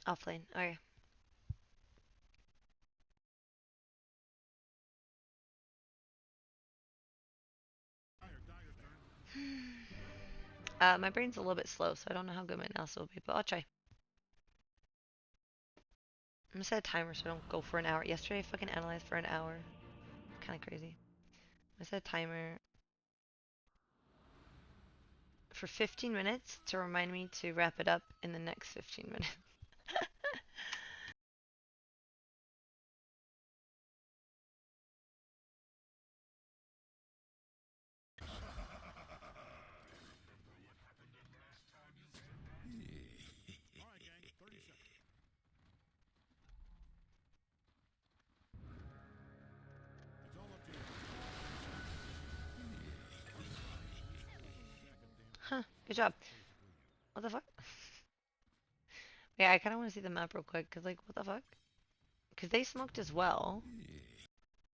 Offlane. Okay. My brain's a little bit slow, so I don't know how good my analysis will be, but I'll try. I'm gonna set a timer so I don't go for an hour. Yesterday I fucking analyzed for an hour. Kind of crazy. I set a timer for 15 minutes to remind me to wrap it up in the next 15 minutes. Huh, good job. What the fuck? Yeah, I kind of want to see the map real quick, because, like, what the fuck? Because they smoked as well.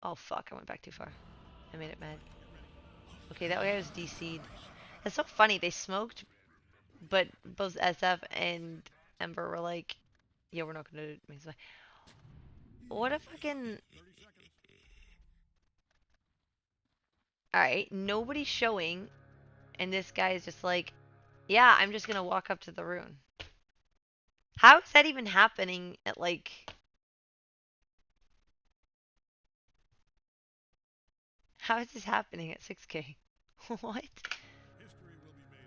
Oh, fuck, I went back too far. I made it mad. Okay, that way I was DC'd. That's so funny, they smoked, but both SF and Ember were like, yeah, we're not gonna do it. What a fucking... Alright, nobody's showing, and this guy is just like, yeah, I'm just gonna walk up to the rune. How is that even happening at, like... How is this happening at 6k? What? What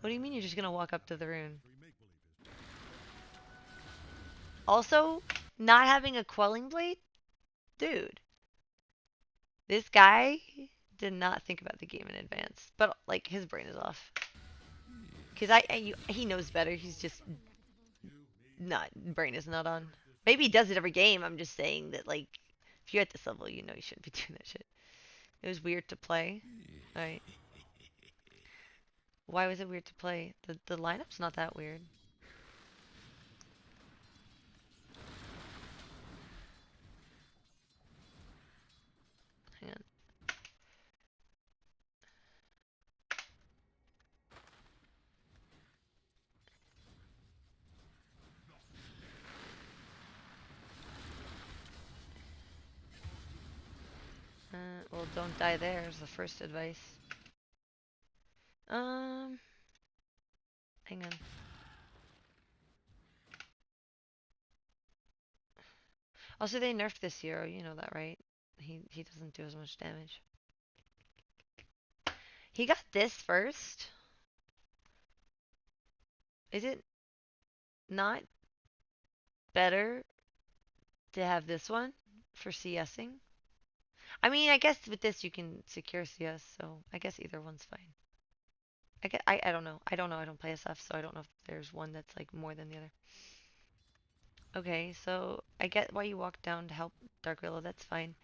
do you mean you're just gonna walk up to the rune? Also, not having a quelling blade? Dude, this guy did not think about the game in advance. But, like, his brain is off. Because he knows better. He's just not, brain is not on. Maybe he does it every game. I'm just saying that, like, if you're at this level, you know you shouldn't be doing that shit. It was weird to play. Alright. Why was it weird to play? The lineup's not that weird. Hang on. Well, don't die there is the first advice. Um, hang on. Also, they nerfed this hero, you know that, right? He doesn't do as much damage. He got this first. Is it not better to have this one for CSing? I mean, I guess with this you can secure CS, so I guess either one's fine. I don't know. I don't know. I don't play SF, so I don't know if there's one that's like more than the other. Okay, so I get why you walked down to help Dark Willow. That's fine.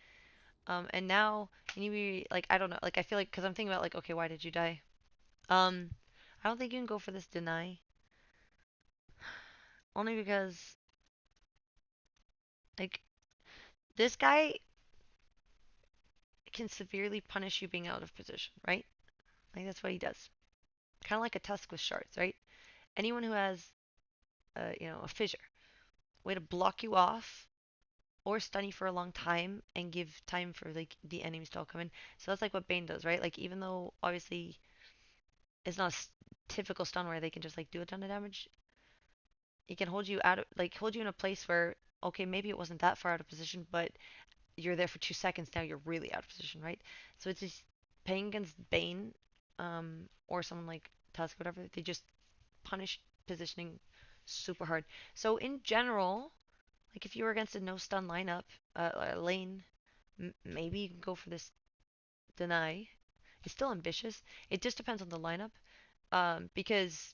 And now you need to be like, I don't know. Like I feel like because I'm thinking about like, okay, why did you die? Um, I don't think you can go for this deny. Only because like this guy can severely punish you being out of position, right? Like that's what he does. Kind of like a tusk with shards, right? Anyone who has a fissure, way to block you off or stun you for a long time and give time for like the enemies to all come in. So that's like what Bane does, right? Like even though obviously it's not a typical stun where they can just like do a ton of damage, he can hold you out of like hold you in a place where okay maybe it wasn't that far out of position, but you're there for 2 seconds now you're really out of position, right? So it's just playing against Bane, or someone like Tusk, whatever. They just punish positioning super hard. So in general, like if you were against a no stun lineup, lane, maybe you can go for this deny. It's still ambitious. It just depends on the lineup, because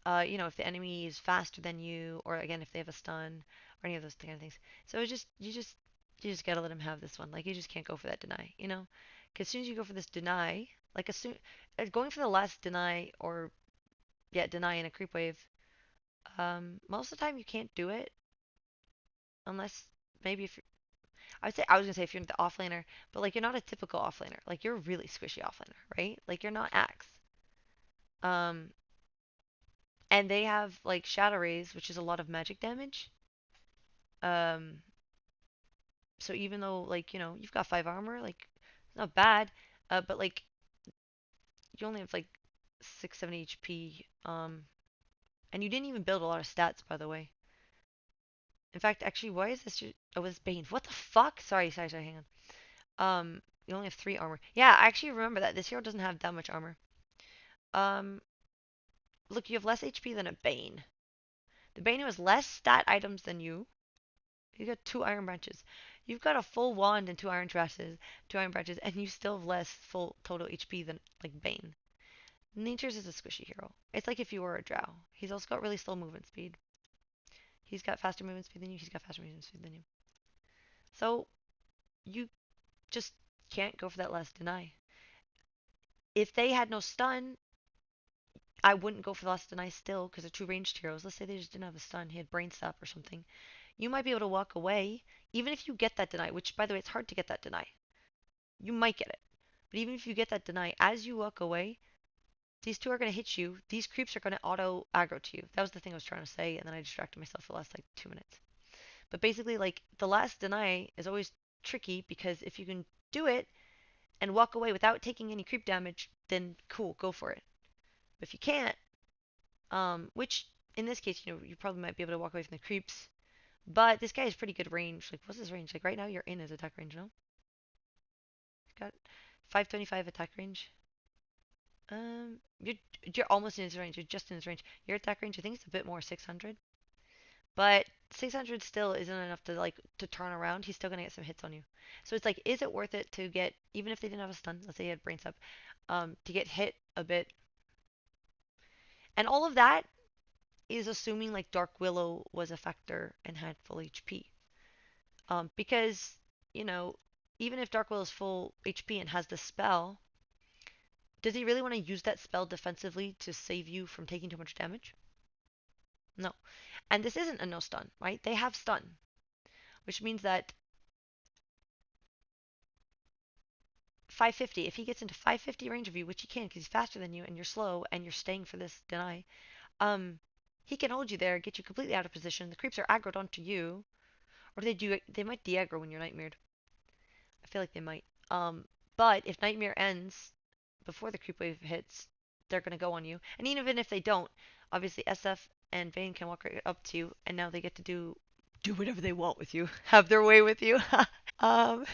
if the enemy is faster than you, or again if they have a stun, or any of those kind of things. So it's just you just gotta let him have this one. Like you just can't go for that deny, you know? Because as soon as you go for this deny, like as soon going for the last deny or yeah deny in a creep wave, most of the time you can't do it unless maybe if I was gonna say if you're the offlaner, but like you're not a typical offlaner. Like you're a really squishy offlaner, right? Like you're not Axe. Um, And they have like Shadow Rays, which is a lot of magic damage. Um, so even though like you've got 5 armor, like it's not bad. But like you only have like 670 HP. And you didn't even build a lot of stats, by the way. In fact, actually, why is this? Oh, it's Bane. What the fuck? Sorry. Hang on. You only have 3 armor. Yeah, I actually remember that. This hero doesn't have that much armor. Um, look, you have less HP than a Bane. The Bane has less stat items than you. You got 2 iron branches. You've got a full wand and 2 iron branches, and you still have less full total HP than like Bane. Nature's is a squishy hero. It's like if you were a drow. He's also got really slow movement speed. He's got faster movement speed than you. He's got faster movement speed than you. So you just can't go for that last deny. If they had no stun, I wouldn't go for the last deny still because they're 2 ranged heroes. Let's say they just didn't have a stun. He had brain stop or something. You might be able to walk away, even if you get that deny, which by the way, it's hard to get that deny. You might get it. But even if you get that deny, as you walk away, these two are going to hit you. These creeps are going to auto aggro to you. That was the thing I was trying to say, and then I distracted myself for the last like 2 minutes. But basically, like the last deny is always tricky because if you can do it and walk away without taking any creep damage, then cool, go for it. But if you can't, which in this case, you probably might be able to walk away from the creeps. But this guy has pretty good range. Like, what's his range? Like right now, you're in his attack range, no? He's got 525 attack range. You're almost in his range. You're just in his range. Your attack range, I think it's a bit more, 600. But 600 still isn't enough to like to turn around. He's still gonna get some hits on you. So it's like, is it worth it to get, even if they didn't have a stun? Let's say he had brains up, to get hit a bit, and all of that is assuming like Dark Willow was a factor and had full HP. Because you know, even if Dark Willow is full HP and has the spell, does he really want to use that spell defensively to save you from taking too much damage? No. And this isn't a no stun, right? They have stun, which means that 550, if he gets into 550 range of you, which he can because he's faster than you and you're slow and you're staying for this deny, um, he can hold you there, get you completely out of position. The creeps are aggroed onto you, or they might de-aggro when you're nightmared. I feel like they might. But if nightmare ends before the creep wave hits, they're gonna go on you. And even if they don't, obviously SF and Vayne can walk right up to you, and now they get to do whatever they want with you, have their way with you. um,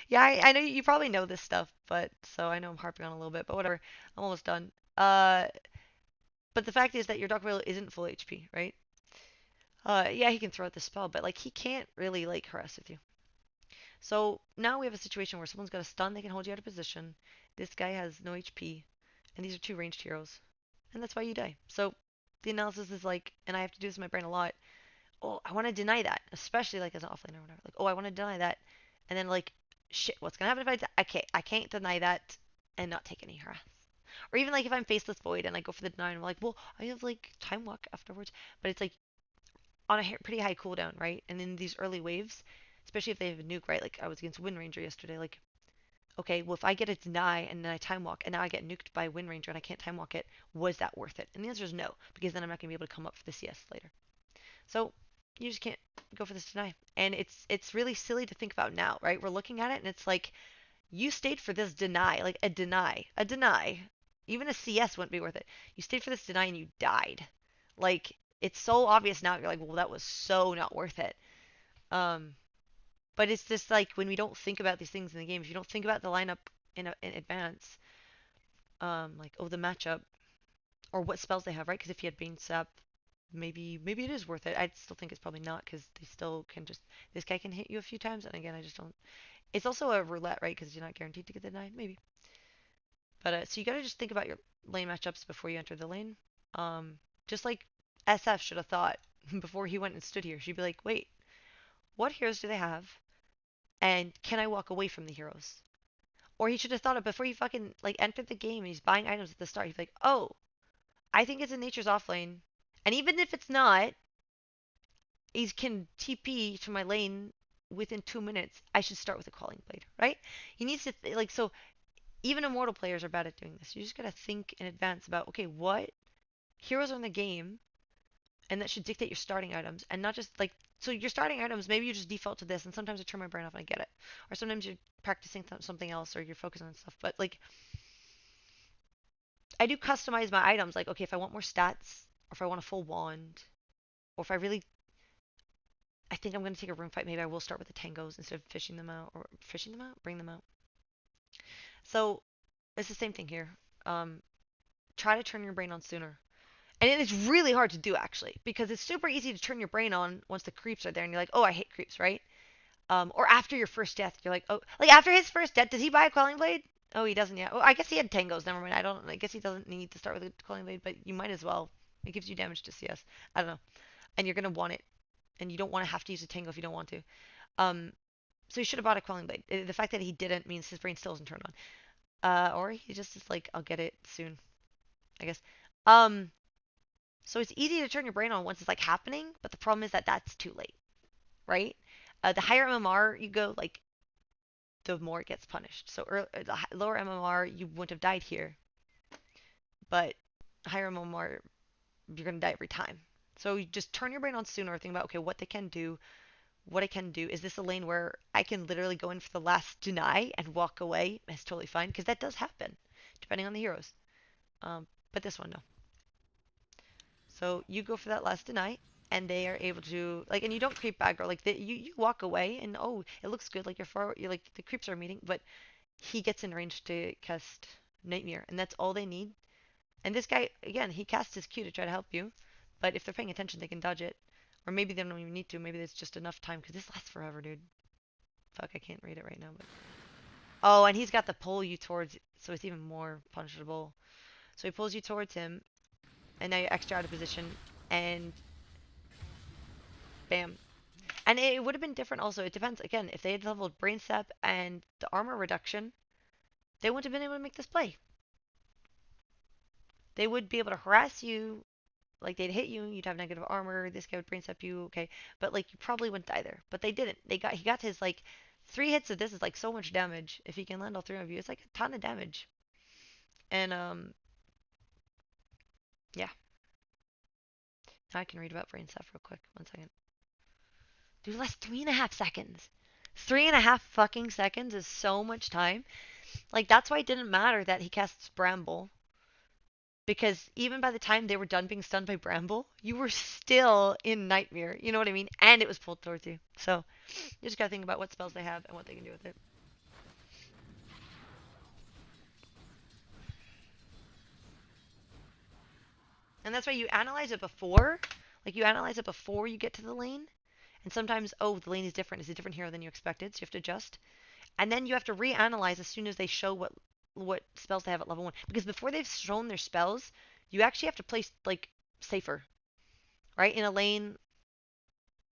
yeah, I know you probably know this stuff, but so I know I'm harping on a little bit, but whatever. I'm almost done. But the fact is that your Dark Whale isn't full HP, right? Yeah, he can throw out the spell, but like he can't really like harass with you. So now we have a situation where someone's got a stun, they can hold you out of position. This guy has no HP, and these are 2 ranged heroes, and that's why you die. So the analysis is like, and I have to do this in my brain a lot. Oh, I want to deny that, especially like as an offlane or whatever. Like, oh, I want to deny that, and then like, shit, what's gonna happen if I can't deny that and not take any harass. Or even like if I'm faceless void and I go for the deny and I'm like, well, I have like time walk afterwards, but it's like on a pretty high cooldown, right? And in these early waves, especially if they have a nuke, right? Like I was against Wind Ranger yesterday, like okay, well if I get a deny and then I time walk and now I get nuked by Wind Ranger and I can't time walk it, was that worth it? And the answer is no, because then I'm not gonna be able to come up for the CS later. So you just can't go for this deny. And it's really silly to think about now, right? We're looking at it and it's like you stayed for this deny, like a deny. Even a CS wouldn't be worth it. You stayed for this deny and you died. Like it's so obvious now. You're like, well, that was so not worth it. Um, but it's just like when we don't think about these things in the game, if you don't think about the lineup in advance, like oh the matchup or what spells they have, right? Because if you had Bane Sap, maybe it is worth it. I still think it's probably not because they still can just this guy can hit you a few times, and again I just don't. It's also a roulette, right? Because you're not guaranteed to get the denied, maybe. But so you gotta just think about your lane matchups before you enter the lane. Just like SF should have thought before he went and stood here. She'd be like, wait, what heroes do they have? And can I walk away from the heroes? Or he should have thought of before he fucking like entered the game and he's buying items at the start. He'd be like, oh, I think it's in Nature's off lane. And even if it's not, he can TP to my lane within 2 minutes. I should start with a Calling Blade, right? He needs to like so. Even Immortal players are bad at doing this. You just gotta think in advance about okay, what heroes are in the game, and that should dictate your starting items, and not just like so your starting items. Maybe you just default to this, and sometimes I turn my brain off and I get it, or sometimes you're practicing something else, or you're focusing on stuff. But like I do customize my items. Like okay, if I want more stats, or if I want a full wand, or if I really I think I'm gonna take a room fight. Maybe I will start with the tangos instead of fishing them out or fishing them out, bring them out. So it's the same thing here. Um, Try to turn your brain on sooner. And it is really hard to do actually, because it's super easy to turn your brain on once the creeps are there and you're like, oh, I hate creeps, right? Or after your first death, you're like, oh, like after his first death, does he buy a quelling blade? Oh, he doesn't yet. Oh, I guess he had tangos. Never mind. I don't. I guess he doesn't need to start with a quelling blade, but you might as well. It gives you damage to CS. I don't know, and you're gonna want it, and you don't want to have to use a tango if you don't want to. Um, so he should have bought a quelling blade. The fact that he didn't means his brain still isn't turned on. Or he just is like, I'll get it soon, I guess. Um, so it's easy to turn your brain on once it's like happening, but the problem is that that's too late, right? The higher MMR you go, like the more it gets punished. So the lower MMR you wouldn't have died here, but higher MMR you're gonna die every time. So you just turn your brain on sooner. Think about okay, what they can do, what I can do. Is this a lane where I can literally go in for the last deny and walk away? It's totally fine because that does happen, depending on the heroes. But this one no. So you go for that last deny, and they are able to like, and you don't creep back or like you walk away, and oh, it looks good, like you're like the creeps are meeting, but he gets in range to cast Nightmare, and that's all they need. And this guy again, he casts his Q to try to help you, but if they're paying attention, they can dodge it, or maybe they don't even need to. Maybe there's just enough time because this lasts forever, dude. Fuck, I can't read it right now, but oh, and he's got the pull you towards, so it's even more punishable. So he pulls you towards him, and now you're extra out of position, and bam, and it would have been different also. It depends. Again, if they had leveled Brain Sap and the armor reduction, they wouldn't have been able to make this play. They would be able to harass you, like they'd hit you, you'd have negative armor, this guy would Brain Sap you, okay. But like you probably wouldn't die there. But they didn't. He got his like 3 hits of this is like so much damage. If he can land all three of you, it's like a ton of damage. And yeah. Now I can read about Brain Sap real quick. 1 second. Dude, last 3.5 seconds. 3.5 fucking seconds is so much time. Like that's why it didn't matter that he casts Bramble, because even by the time they were done being stunned by Bramble, you were still in Nightmare. You know what I mean? And it was pulled towards you. So you just gotta think about what spells they have and what they can do with it. And that's why you analyze it before. Like you analyze it before you get to the lane. And sometimes, oh, the lane is different. It's a different hero than you expected, so you have to adjust. And then you have to reanalyze as soon as they show what spells they have at level 1. Because before they've shown their spells, you actually have to place like safer, right? In a lane,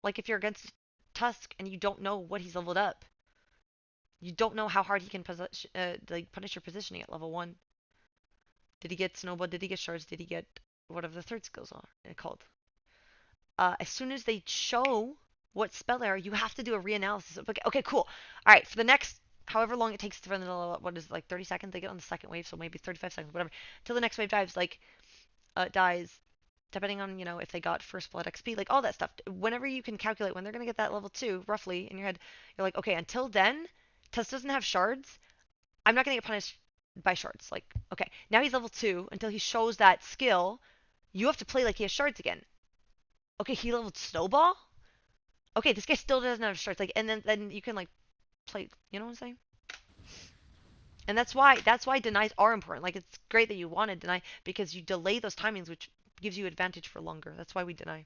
like if you're against Tusk and you don't know what he's leveled up, you don't know how hard he can like punish your positioning at level 1. Did he get snowball? Did he get shards? Did he get whatever the third skills are called? As soon as they show what spell they are, you have to do a reanalysis. Okay, okay, cool. All right, for the next however long it takes for the what is it, like 30 seconds they get on the second wave, so maybe 35 seconds, whatever, till the next wave dives, like dies, depending on if they got first blood XP, like all that stuff. Whenever you can calculate when they're gonna get that level 2, roughly in your head, you're like, okay, until then, Tess doesn't have shards. I'm not gonna get punished by shards. Like, okay, now he's level 2. Until he shows that skill, you have to play like he has shards again. Okay, he leveled snowball. Okay, this guy still doesn't have shards. Like, and then you can like play. You know what I'm saying? And that's why denies are important. Like, it's great that you want to deny because you delay those timings, which gives you advantage for longer. That's why we deny.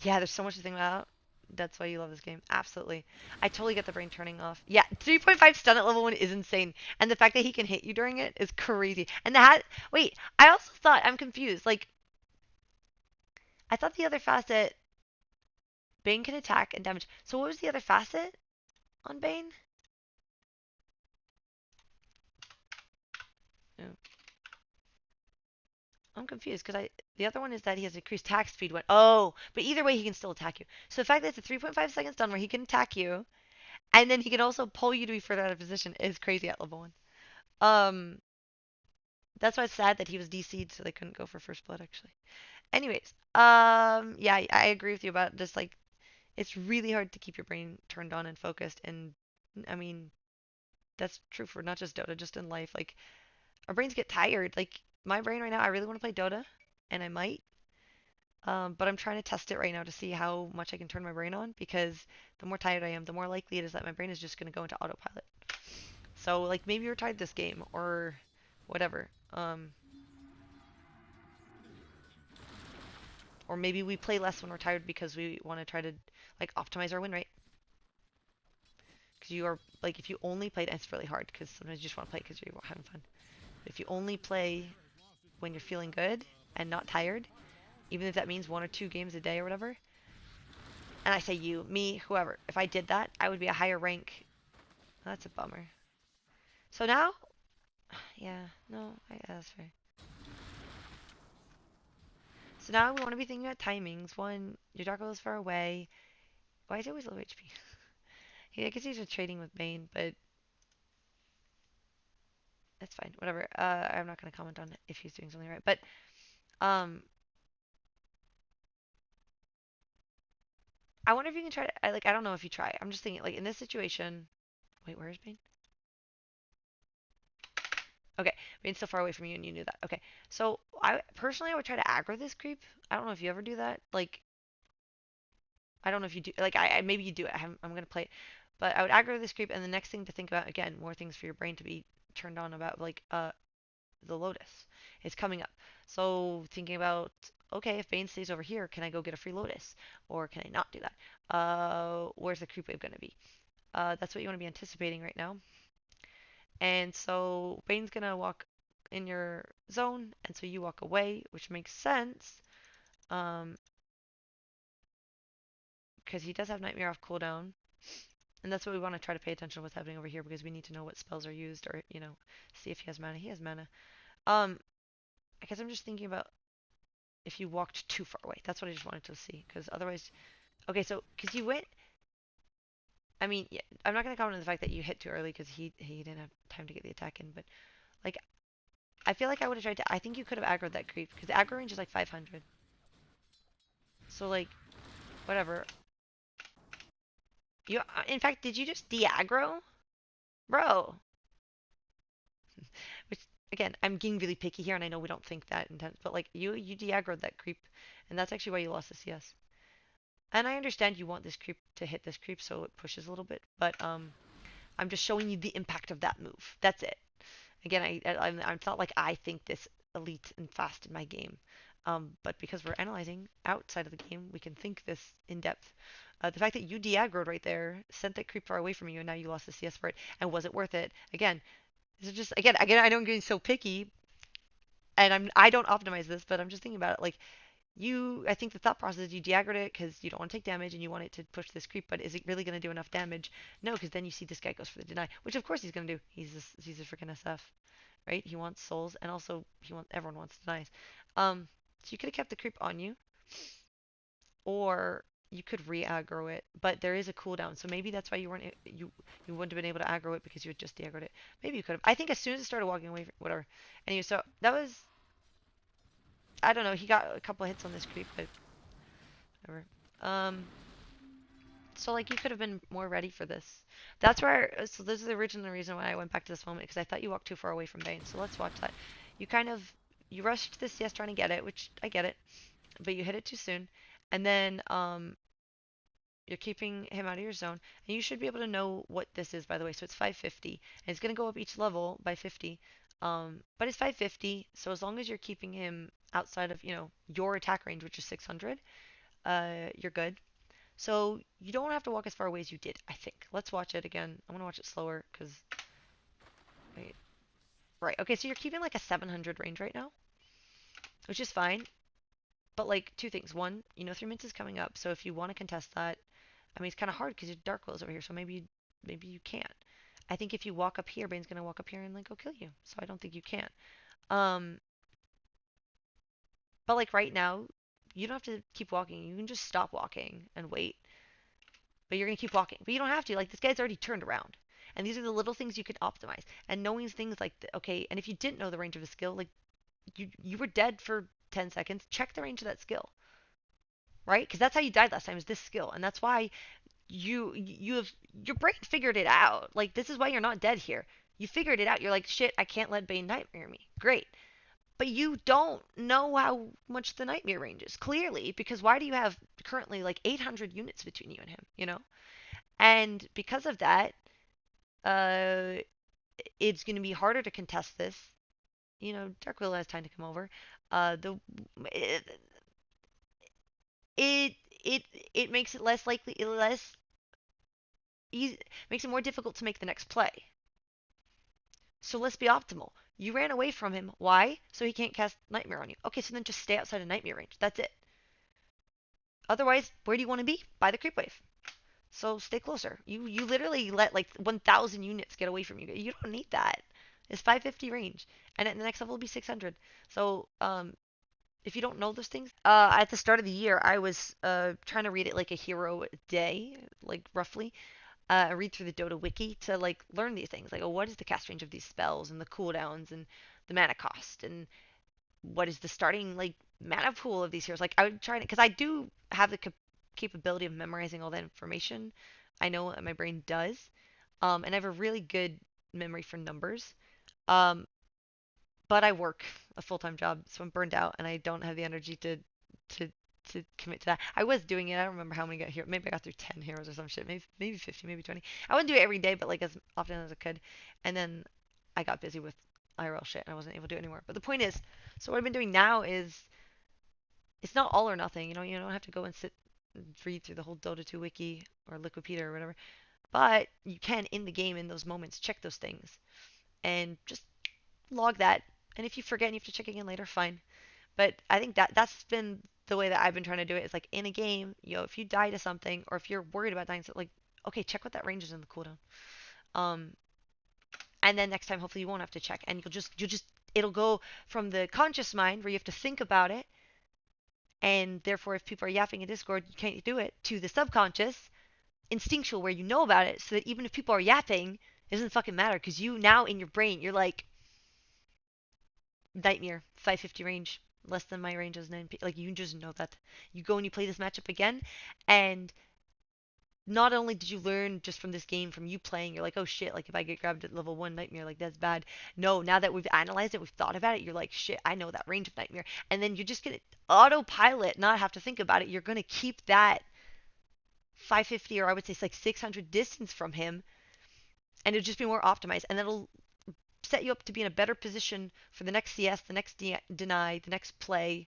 Yeah, there's so much to think about. That's why you love this game. Absolutely. I totally get the brain turning off. Yeah, 3.5 stun at level 1 is insane. And the fact that he can hit you during it is crazy. And that, wait, I also thought, I'm confused. Like, I thought the other facet, Bane can attack and damage. So what was the other facet on Bane? Oh, I'm confused because the other one is that he has increased attack speed when but either way he can still attack you. So the fact that it's a 3.5 seconds stun where he can attack you and then he can also pull you to be further out of position is crazy at level 1. Um That's why it's sad that he was DC'd, so they couldn't go for first blood actually. Anyways, yeah, I agree with you about just like it's really hard to keep your brain turned on and focused. And I mean, that's true for not just Dota, just in life. Like our brains get tired. Like my brain right now, I really want to play Dota, and I might. But I'm trying to test it right now to see how much I can turn my brain on because the more tired I am, the more likely it is that my brain is just going to go into autopilot. So like maybe you're tired this game or whatever. Or maybe we play less when we're tired because we want to try to like optimize our win rate. Because you are like if you only played, and it's really hard because sometimes you just want to play because you're having fun. But if you only play when you're feeling good and not tired, even if that means 1 or 2 games a day or whatever, and I say you, me, whoever, if I did that, I would be a higher rank. That's a bummer. So now, yeah, no, that's fair. So now we want to be thinking about timings. One, your Dark is far away. Why is he always low HP? I guess he's just trading with Bane, but that's fine. Whatever. I'm not going to comment on if he's doing something right. But um, I wonder if you can try to. I don't know if you try. I'm just thinking like in this situation. Wait, where is Bane? Okay, Bane's still far away from you, and you knew that. Okay, so I personally I would try to aggro this creep. I don't know if you ever do that. Like I don't know if you do. Like maybe you do it. I'm gonna play it, but I would aggro this creep, and the next thing to think about again, more things for your brain to be turned on about, like the Lotus is coming up. So thinking about okay, if Bane stays over here, can I go get a free Lotus, or can I not do that? Where's the creep wave gonna be? That's what you want to be anticipating right now. And so Bane's gonna walk in your zone, and so you walk away, which makes sense. Um, because he does have Nightmare off cooldown, and that's what we want to try to pay attention to what's happening over here because we need to know what spells are used, or see if he has mana. He has mana. Um, I guess I'm just thinking about if you walked too far away. That's what I just wanted to see, because otherwise, okay, so because you went. I mean, yeah, I'm not gonna comment on the fact that you hit too early because he didn't have time to get the attack in, but like I feel like I would have tried to. I think you could have aggroed that creep because the aggro range is like 500. So like whatever. You in fact, did you just de-aggro, bro? Which again, I'm getting really picky here, and I know we don't think that intense, but like you de-aggroed that creep, and that's actually why you lost the CS. And I understand you want this creep to hit this creep, so it pushes a little bit, but I'm just showing you the impact of that move. That's it. Again, it's not like I think this elite and fast in my game. But because we're analyzing outside of the game, we can think this in depth. The fact that you de-aggroed right there sent that creep far away from you, and now you lost the CS for it. And was it worth it? Again, this is just again. I don't get so picky, and I don't optimize this, but I'm just thinking about it. Like I think the thought process is you de-aggroed it because you don't want to take damage and you want it to push this creep, but is it really going to do enough damage? No, because then you see this guy goes for the deny, which of course he's going to do. He's a freaking SF, right? He wants souls, and also everyone wants denies. So you could have kept the creep on you, or you could re-aggro it, but there is a cooldown, so maybe that's why you wouldn't have been able to aggro it because you had just de-aggroed it. Maybe you could have. I think as soon as it started walking away, whatever. Anyway, so that was I don't know. He got a couple of hits on this creep, but whatever. Um, so like you could have been more ready for this. That's where. So this is the original reason why I went back to this moment because I thought you walked too far away from Bane. So let's watch that. You kind of you rushed this yes trying to get it, which I get it, but you hit it too soon, and then you're keeping him out of your zone, and you should be able to know what this is by the way. So it's 550, and it's gonna go up each level by 50. But it's 550, so as long as you're keeping him outside of your attack range, which is 600, you're good. So you don't have to walk as far away as you did, I think. Let's watch it again. I'm gonna watch it slower because wait, right. Okay, so you're keeping like a 700 range right now, which is fine. But like two things. One, 3 minutes is coming up, so if you want to contest that, I mean it's kind of hard because your Dark Will's over here, so maybe you can't. I think if you walk up here, Bane's gonna walk up here and like go kill you. So I don't think you can. Um, but like right now, you don't have to keep walking. You can just stop walking and wait. But you're gonna keep walking. But you don't have to. Like this guy's already turned around. And these are the little things you can optimize. And knowing things like, okay, and if you didn't know the range of a skill, like you were dead for 10 seconds, check the range of that skill, right? Because that's how you died last time, is this skill. And that's why you have your brain figured it out. Like, this is why you're not dead here. You figured it out. You're like, shit, I can't let Bane nightmare me. Great. But you don't know how much the nightmare range is, clearly, because why do you have currently like 800 units between you and him? And because of that, uh, it's going to be harder to contest this. Dark Willow has time to come over. The it it it, it makes it less likely, less easy, makes it more difficult to make the next play. So let's be optimal. You ran away from him. Why? So he can't cast Nightmare on you. Okay, so then just stay outside of Nightmare range. That's it. Otherwise, where do you want to be? By the creep wave. So stay closer. You literally let like 1,000 units get away from you. You don't need that. It's 550 range, and at the next level will be 600. So if you don't know those things, at the start of the year, I was trying to read it like a hero a day, like roughly. Read through the Dota wiki to like learn these things. Like, oh, what is the cast range of these spells and the cooldowns and the mana cost and what is the starting like mana pool of these heroes. Like, I would try to, because I do have the capability of memorizing all that information. I know what my brain does, and I have a really good memory for numbers. Um, but I work a full-time job, so I'm burned out, and I don't have the energy to to commit to that. I was doing it. I don't remember how many got here. Maybe I got through 10 heroes or some shit. Maybe 50, maybe 20. I wouldn't do it every day, but like as often as I could. And then I got busy with IRL shit and I wasn't able to do it anymore. But the point is, so what I've been doing now is it's not all or nothing. You don't have to go and sit and read through the whole Dota 2 wiki or Liquipedia or whatever. But you can in the game in those moments check those things and just log that. And if you forget and you have to check again later, fine. But I think that's been the way that I've been trying to do it. Is like in a game, if you die to something or if you're worried about dying, so like, okay, check what that range is in the cooldown. Um, and then next time, hopefully, you won't have to check, and you'll just it'll go from the conscious mind where you have to think about it, and therefore, if people are yapping in Discord, you can't do it, to the subconscious, instinctual, where you know about it, so that even if people are yapping, it doesn't fucking matter because you now in your brain, you're like, Nightmare, 550 range, less than my range is 9. Like, you just know that. You go and you play this matchup again, and not only did you learn just from this game, from you playing, you're like, oh shit, like if I get grabbed at level 1 Nightmare, like that's bad. No, now that we've analyzed it, we've thought about it, you're like, shit, I know that range of Nightmare. And then you're just gonna autopilot, not have to think about it. You're gonna keep that 550, or I would say it's like 600 distance from him, and it'll just be more optimized. And that'll set you up to be in a better position for the next CS, the next deny, the next play,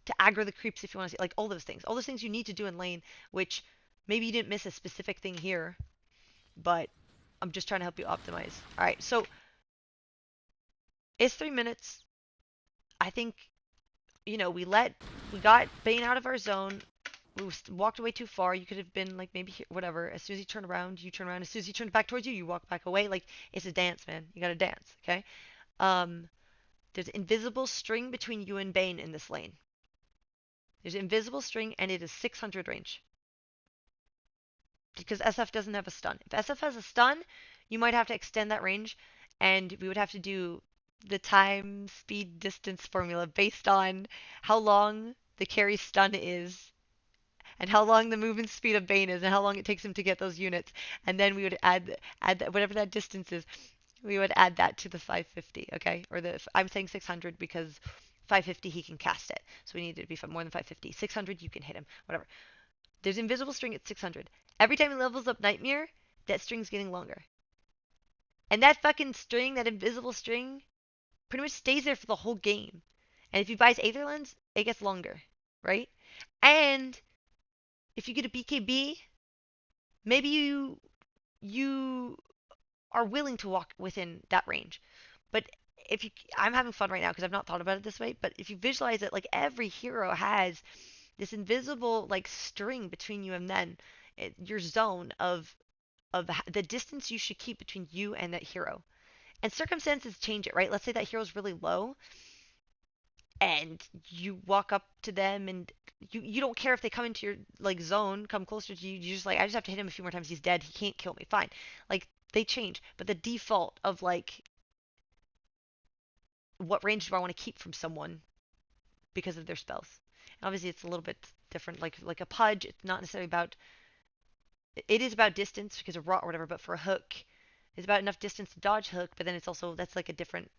to aggro the creeps if you want to see, like all those things. All those things you need to do in lane, which maybe you didn't miss a specific thing here, but I'm just trying to help you optimize. All right, so it's 3 minutes. I think, we got Bane out of our zone. We walked away too far. You could have been like maybe here, whatever. As soon as he turned around, you turn around. As soon as he turned back towards you, you walk back away. Like, it's a dance, man. You gotta dance, okay? Um, there's invisible string between you and Bane in this lane. There's invisible string, and it is 600 range. Because SF doesn't have a stun. If SF has a stun, you might have to extend that range, and we would have to do the time, speed, distance formula based on how long the carry stun is, and how long the movement speed of Bane is, and how long it takes him to get those units, and then we would add that, whatever that distance is, we would add that to the 550, okay? Or I'm saying 600 because 550 he can cast it, so we need it to be more than 550. 600 you can hit him, whatever. There's invisible string at 600. Every time he levels up Nightmare, that string's getting longer. And that fucking string, that invisible string, pretty much stays there for the whole game. And if he buys Aether Lens, it gets longer, right? And if you get a BKB, maybe you are willing to walk within that range. But if you, I'm having fun right now because I've not thought about it this way. But if you visualize it, like every hero has this invisible like string between you and then your zone of the distance you should keep between you and that hero. And circumstances change it, right? Let's say that hero's really low and you walk up to them and you don't care if they come into your like zone, come closer to you. You just like, I just have to hit him a few more times. He's dead. He can't kill me. Fine. Like, They change, but the default of like what range do I want to keep from someone because of their spells. And obviously, it's a little bit different. Like a pudge, it's not necessarily about. It is about distance because of rot or whatever, but for a hook, it's about enough distance to dodge hook. But then it's also that's like a different.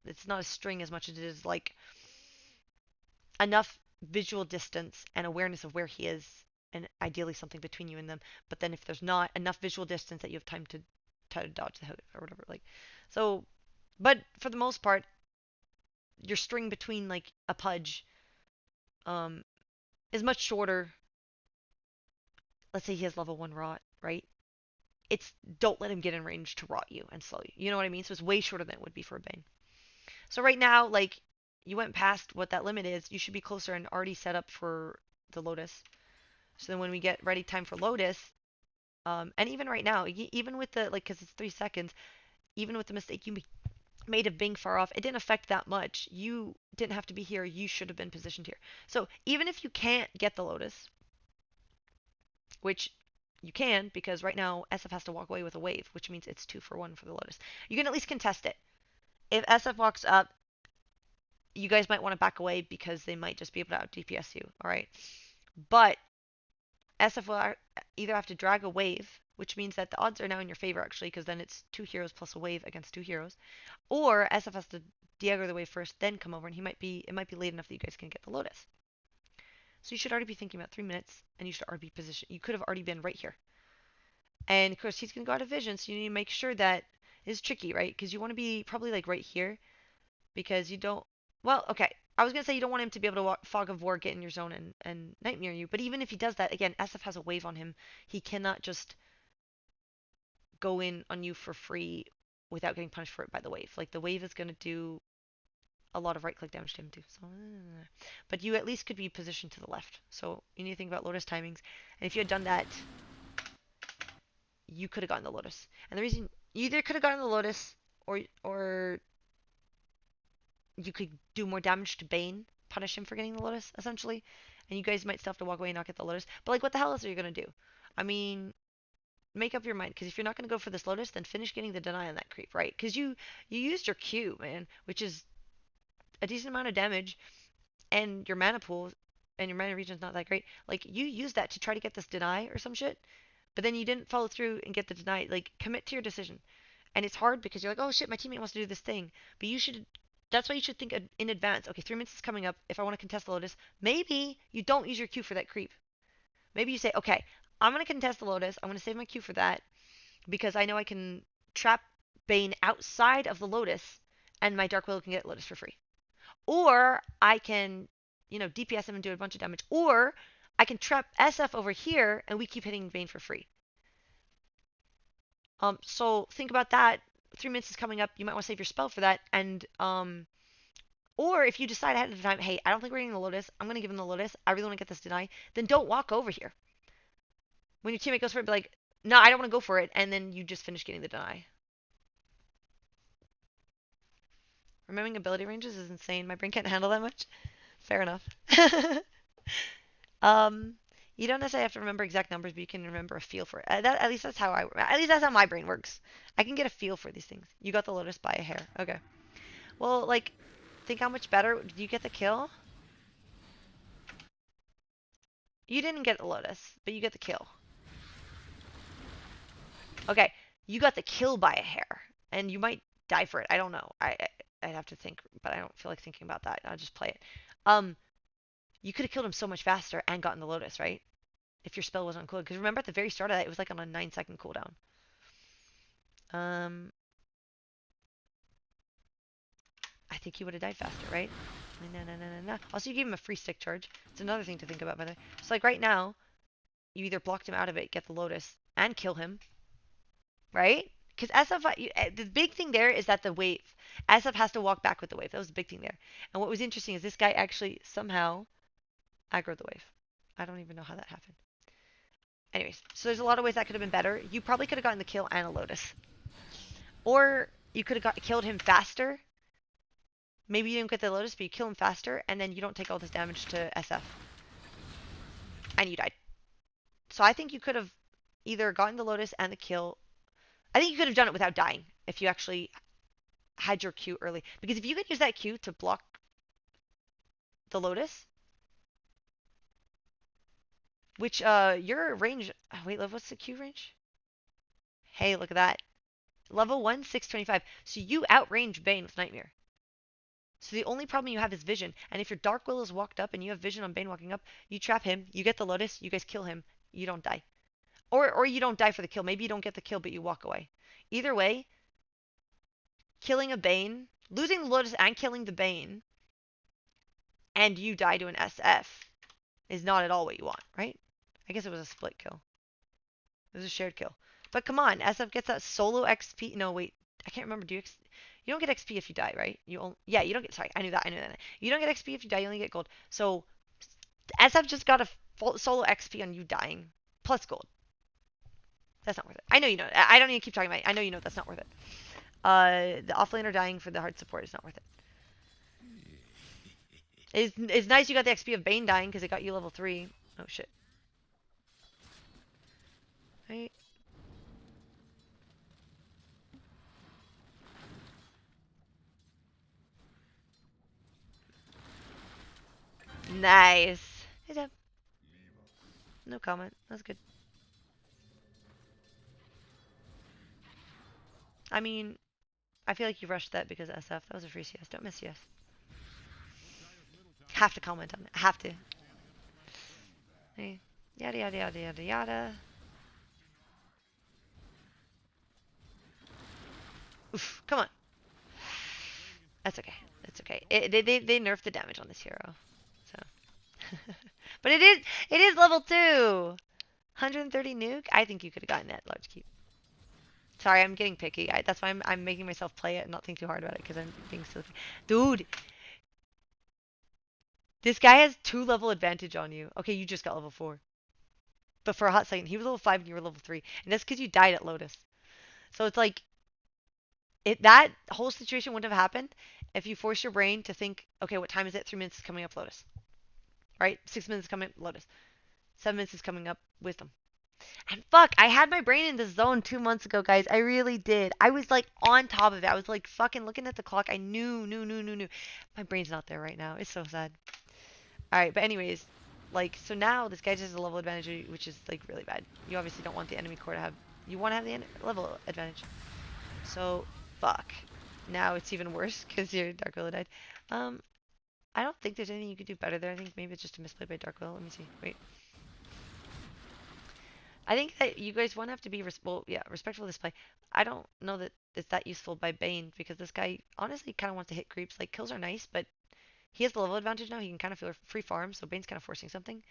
It's not a string as much as it is like enough visual distance and awareness of where he is, and ideally something between you and them. But then if there's not enough visual distance that you have time to try to dodge the hook or whatever, like so. But for the most part, your string between like a pudge um, is much shorter. Let's say he has level 1 rot, right? It's don't let him get in range to rot you and slow you. You know what I mean? So it's way shorter than it would be for a Bane. So right now, like you went past what that limit is, you should be closer and already set up for the Lotus. So then when we get ready time for Lotus, and even right now, even with the like, because it's 3 seconds, even with the mistake you made of being far off, it didn't affect that much. You didn't have to be here. You should have been positioned here. So even if you can't get the Lotus, which you can because right now SF has to walk away with a wave, which means it's 2 for 1 for the Lotus. You can at least contest it. If SF walks up, you guys might want to back away because they might just be able to out DPS you. All right, but SF will either have to drag a wave, which means that the odds are now in your favor actually, because then it's 2 heroes plus a wave against 2 heroes, or SF has to Diego the wave first, then come over, and it might be late enough that you guys can get the Lotus. So you should already be thinking about 3 minutes, and you should already be positioned. You could have already been right here. And of course, he's going to go out of vision, so you need to make sure that it's tricky, right? Because you want to be probably like right here, because you don't. Well, okay. I was going to say you don't want him to be able to walk, Fog of War, get in your zone and Nightmare you. But even if he does that, again, SF has a wave on him. He cannot just go in on you for free without getting punished for it by the wave. Like, the wave is going to do a lot of right click damage to him, too. So, but you at least could be positioned to the left. So you need to think about Lotus timings. And if you had done that, you could have gotten the Lotus. And the reason you either could have gotten the Lotus or you could do more damage to Bane, punish him for getting the Lotus, essentially. And you guys might still have to walk away and not get the Lotus. But like, what the hell else are you gonna do? I mean, make up your mind. Because if you're not gonna go for this Lotus, then finish getting the deny on that creep, right? Because you used your Q, man, which is a decent amount of damage, and your mana pool and your mana region is not that great. Like, you used that to try to get this deny or some shit, but then you didn't follow through and get the deny. Like, commit to your decision. And it's hard because you're like, oh shit, my teammate wants to do this thing. But you should, that's why you should think in advance. Okay, 3 minutes is coming up. If I want to contest the Lotus, maybe you don't use your Q for that creep. Maybe you say, okay, I'm going to contest the Lotus. I'm going to save my Q for that because I know I can trap Bane outside of the Lotus and my Dark Willow can get Lotus for free. Or I can, DPS him and do a bunch of damage. Or I can trap SF over here and we keep hitting Bane for free. So think about that. 3 minutes is coming up. You might want to save your spell for that. And or if you decide ahead of time, hey, I don't think we're getting the Lotus. I'm gonna give him the Lotus. I really want to get this deny. Then don't walk over here. When your teammate goes for it, be like, no, I don't want to go for it, and then you just finish getting the deny. Remembering ability ranges is insane. My brain can't handle that much. Fair enough. um, you don't necessarily have to remember exact numbers, but you can remember a feel for it. At least that's how At least that's how my brain works. I can get a feel for these things. You got the Lotus by a hair. Okay. Well, like, think how much better. Did you get the kill? You didn't get the Lotus, but you get the kill. Okay, you got the kill by a hair, and you might die for it. I don't know. I'd have to think, but I don't feel like thinking about that. I'll just play it. Um, you could have killed him so much faster and gotten the Lotus, right? If your spell wasn't cooled. Because remember at the very start of that, it was like on a 9 second cooldown. Um, I think he would have died faster, right? No, no, no, no, no. Also, you gave him a free stick charge. It's another thing to think about, by the way. So, like, right now, you either blocked him out of it, get the Lotus, and kill him, right? Because SF, the big thing there is that the wave, SF has to walk back with the wave. That was the big thing there. And what was interesting is this guy actually somehow aggroed the wave. I don't even know how that happened. Anyways, so there's a lot of ways that could have been better. You probably could have gotten the kill and a Lotus. Or you could have killed him faster. Maybe you didn't get the Lotus, but you kill him faster, and then you don't take all this damage to SF. And you died. So I think you could have either gotten the Lotus and the kill, I think you could have done it without dying if you actually had your Q early. Because if you could use that Q to block the Lotus, which your range. Oh, wait, what's the Q range? Hey, look at that. Level 1, 625. So you outrange Bane with Nightmare. So the only problem you have is vision. And if your Dark Will is walked up and you have vision on Bane walking up, you trap him, you get the Lotus, you guys kill him, you don't die. Or you don't die for the kill. Maybe you don't get the kill, but you walk away. Either way, killing a Bane, losing the Lotus and killing the Bane, and you die to an SF is not at all what you want, right? I guess it was a split kill. It was a shared kill. But come on, SF gets that solo XP. No, wait. I can't remember. You don't get XP if you die, right? Yeah, you don't get. Sorry, I knew that. I knew that. You don't get XP if you die. You only get gold. So SF just got a solo XP on you dying plus gold. That's not worth it. I know you know. I don't need to keep talking about it. I know you know that's not worth it. The offlaner dying for the hard support is not worth it. It's nice you got the XP of Bane dying because it got you level 3. Oh shit. Right. Nice. Hey, Deb. No comment. That's good. I mean, I feel like you rushed that because SF. That was a free CS. Don't miss CS. Have to comment on it. Have to. Hey. Yada yada yada yada yada. Oof. Come on. That's okay. That's okay. They nerfed the damage on this hero. So. But it is level 2. 130 nuke. I think you could have gotten that large keep. Sorry, I'm getting picky. That's why I'm making myself play it and not think too hard about it because I'm being silly. Dude, this guy has 2 level advantage on you. Okay, you just got level 4. But for a hot second, he was level 5 and you were level 3. And that's because you died at Lotus. So it's like, that whole situation wouldn't have happened if you force your brain to think, okay, what time is it? 3 minutes is coming up Lotus. Right? 6 minutes is coming up Lotus. 7 minutes is coming up Wisdom. And fuck, I had my brain in the zone 2 months ago, guys. I really did. I was like on top of it. I was like fucking looking at the clock. I knew. My brain's not there right now. It's so sad. Alright, but anyways, like, so now this guy just has a level advantage, which is like really bad. You obviously don't want the enemy core to have. You want to have the level advantage. So, fuck. Now it's even worse because your Dark Willow died. I don't think there's anything you could do better there. I think maybe it's just a misplay by Dark Willow. Let me see. Wait. I think that you guys want to have to be respectful of this play. I don't know that it's that useful by Bane because this guy honestly kind of wants to hit creeps. Like kills are nice, but he has the level advantage now. He can kind of feel free farm, so Bane's kind of forcing something.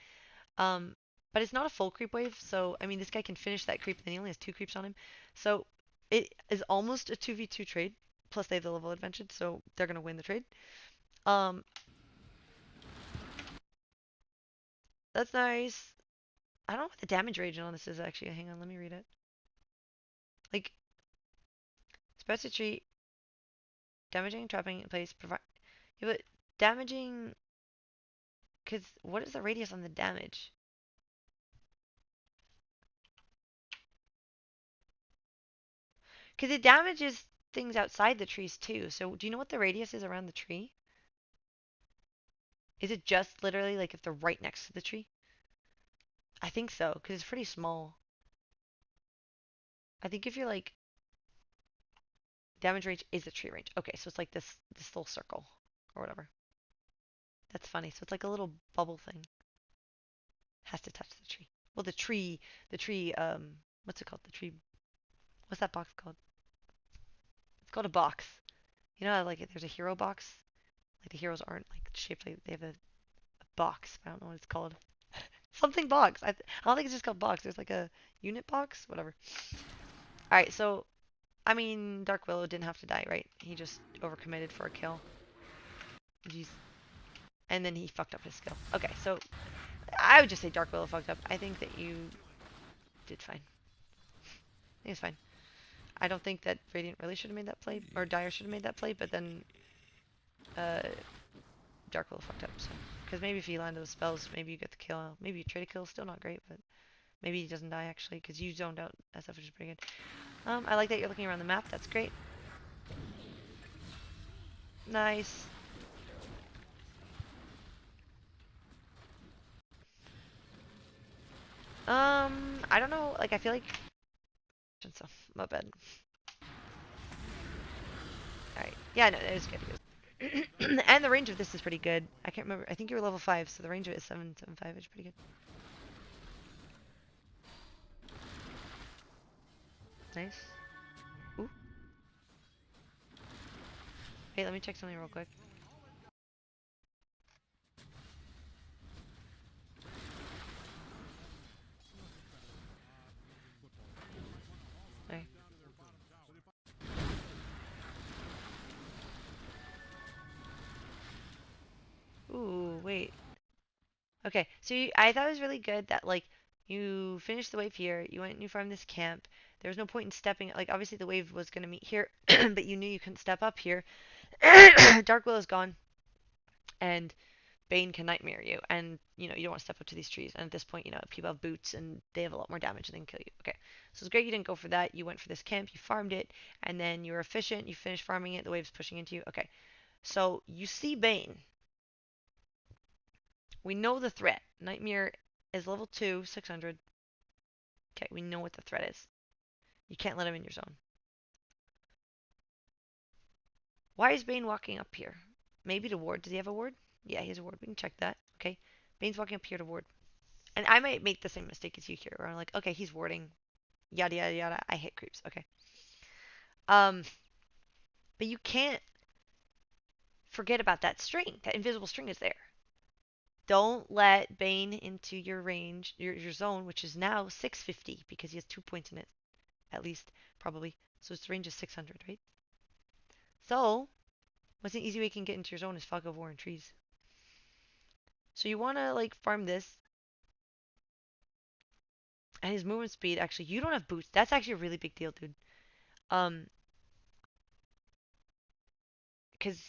Um, but it's not a full creep wave, so I mean this guy can finish that creep, and he only has 2 creeps on him, so it is almost a 2v2 trade. Plus they have the level advantage, so they're gonna win the trade. Um, that's nice. I don't know what the damage range on this is actually. Hang on, let me read it. Like, supposed to treat damaging, trapping in place, provide. Yeah, but damaging. Because what is the radius on the damage? Because it damages things outside the trees too. So do you know what the radius is around the tree? Is it just literally like if they're right next to the tree? I think so, because it's pretty small. I think if you're like damage range is the tree range. Okay, so it's like this little circle or whatever. That's funny. So it's like a little bubble thing. Has to touch the tree. Well, the tree, what's it called? The tree, what's that box called? It's called a box. You know how like there's a hero box? Like the heroes aren't like shaped like they have a box. I don't know what it's called. Something box. I don't think it's just called box. There's like a unit box, whatever. All right, so I mean, Dark Willow didn't have to die, right? He just overcommitted for a kill. Jeez. And then he fucked up his skill. Okay, so I would just say Dark Willow fucked up. I think that you did fine. I think it's fine. I don't think that Radiant really should have made that play, or Dire should have made that play, but then uh, Dark Willow fucked up. So, because maybe if you land those spells, maybe you get the kill. Maybe you trade a kill, still not great, but maybe he doesn't die actually, because you zoned out SF, which is pretty good. I like that you're looking around the map. That's great. Nice. I don't know. Like, I feel like... So, my bad. Alright. Yeah, no, it is good. It is. And the range of this is pretty good. I can't remember. I think you were level 5, so the range of it is 775, which is pretty good. Nice. Ooh. Hey, let me check something real quick. Alright. Ooh, wait. Okay, so I thought it was really good that, like, you finished the wave here, you went and you farmed this camp. There was no point in stepping, like, obviously the wave was going to meet here, but you knew you couldn't step up here. Dark Willow's gone, and Bane can nightmare you, and, you don't want to step up to these trees. And at this point, people have boots, and they have a lot more damage, and they can kill you. Okay, so it's great you didn't go for that. You went for this camp, you farmed it, and then you were efficient, you finished farming it, the wave's pushing into you. Okay, so you see Bane. We know the threat. Nightmare is level 2, 600. Okay, we know what the threat is. You can't let him in your zone. Why is Bane walking up here? Maybe to ward. Does he have a ward? Yeah, he has a ward. We can check that. Okay. Bane's walking up here to ward. And I might make the same mistake as you here, where I'm like, okay, he's warding. Yada yada yada. I hit creeps. Okay. Um, but you can't forget about that string. That invisible string is there. Don't let Bane into your range, your zone, which is now 650 because he has 2 points in it, at least, probably. So his range is 600, right? So, what's an easy way you can get into your zone is Fog of War and trees. So you want to, like, farm this. And his movement speed, actually, you don't have boots. That's actually a really big deal, dude. Um, because,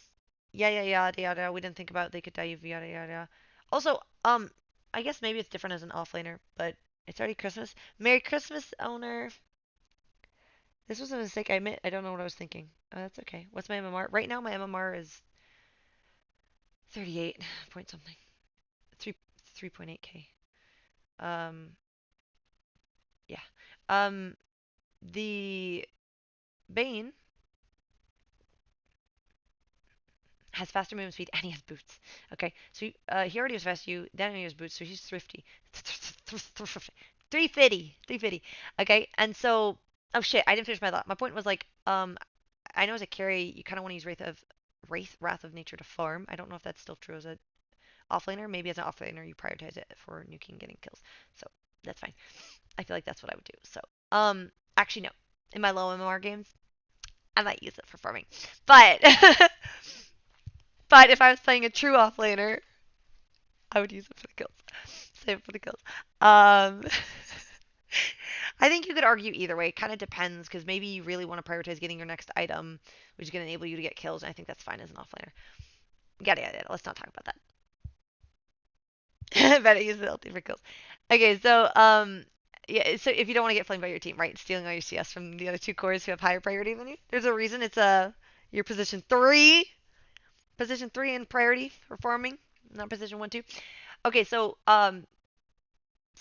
yeah, yada, yada. We didn't think about they could die, yada, yada. Also, I guess maybe it's different as an offlaner, but it's already Christmas. Merry Christmas, owner. This was a mistake. I admit, I don't know what I was thinking. Oh, that's okay. What's my MMR? Right now, my MMR is 38 point something. 3, 3.8k. Um, yeah. Um, the Bane has faster movement speed and he has boots. Okay, so he already has fast you, then he has boots, so he's thrifty. 350, 350. Okay, and so, oh shit, I didn't finish my thought. My point was like, I know as a carry, you kind of want to use Wrath of Nature to farm. I don't know if that's still true as a offlaner. Maybe as an offlaner, you prioritize it for nuking getting kills. So that's fine. I feel like that's what I would do. So, actually no. In my low MMR games, I might use it for farming, but but if I was playing a true offlaner, I would use it for the kills. Save it for the kills. Um, I think you could argue either way. It kind of depends because maybe you really want to prioritize getting your next item, which is going to enable you to get kills. And I think that's fine as an offlaner. Yada yada. Let's not talk about that. Better use the ulti for kills. Okay, so yeah. So if you don't want to get flamed by your team, right, stealing all your CS from the other two cores who have higher priority than you, there's a reason it's your position three in priority for farming, not position 1, 2. Okay, so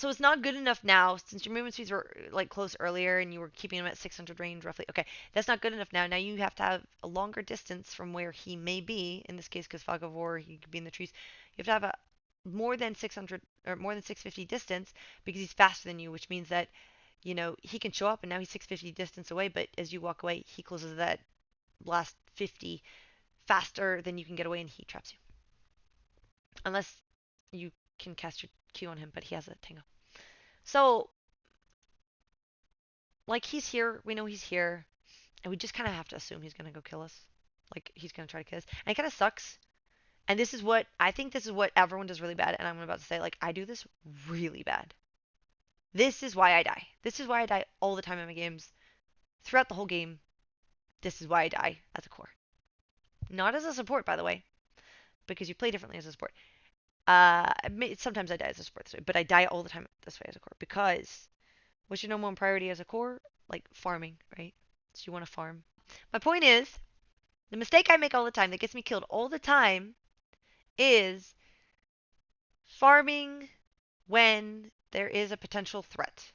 it's not good enough now since your movement speeds were like close earlier and you were keeping him at 600 range roughly. Okay, that's not good enough now. Now you have to have a longer distance from where he may be. In this case, because Fog of War, he could be in the trees. You have to have a more than 600 or more than 650 distance because he's faster than you, which means that he can show up and now he's 650 distance away. But as you walk away, he closes that last 50 faster than you can get away and he traps you. Unless you can cast your Q on him, but he has a Tango. So, like, he's here. We know he's here. And we just kind of have to assume he's going to go kill us. Like, he's going to try to kill us. And it kind of sucks. And I think this is what everyone does really bad. And I'm about to say, like, I do this really bad. This is why I die. This is why I die all the time in my games. Throughout the whole game, this is why I die as a core. Not as a support, by the way, because you play differently as a support. Sometimes I die as a support this way, but I die all the time this way as a core because what's your number one priority as a core? like farming, right? So you want to farm. My point is, the mistake I make all the time that gets me killed all the time is farming when there is a potential threat.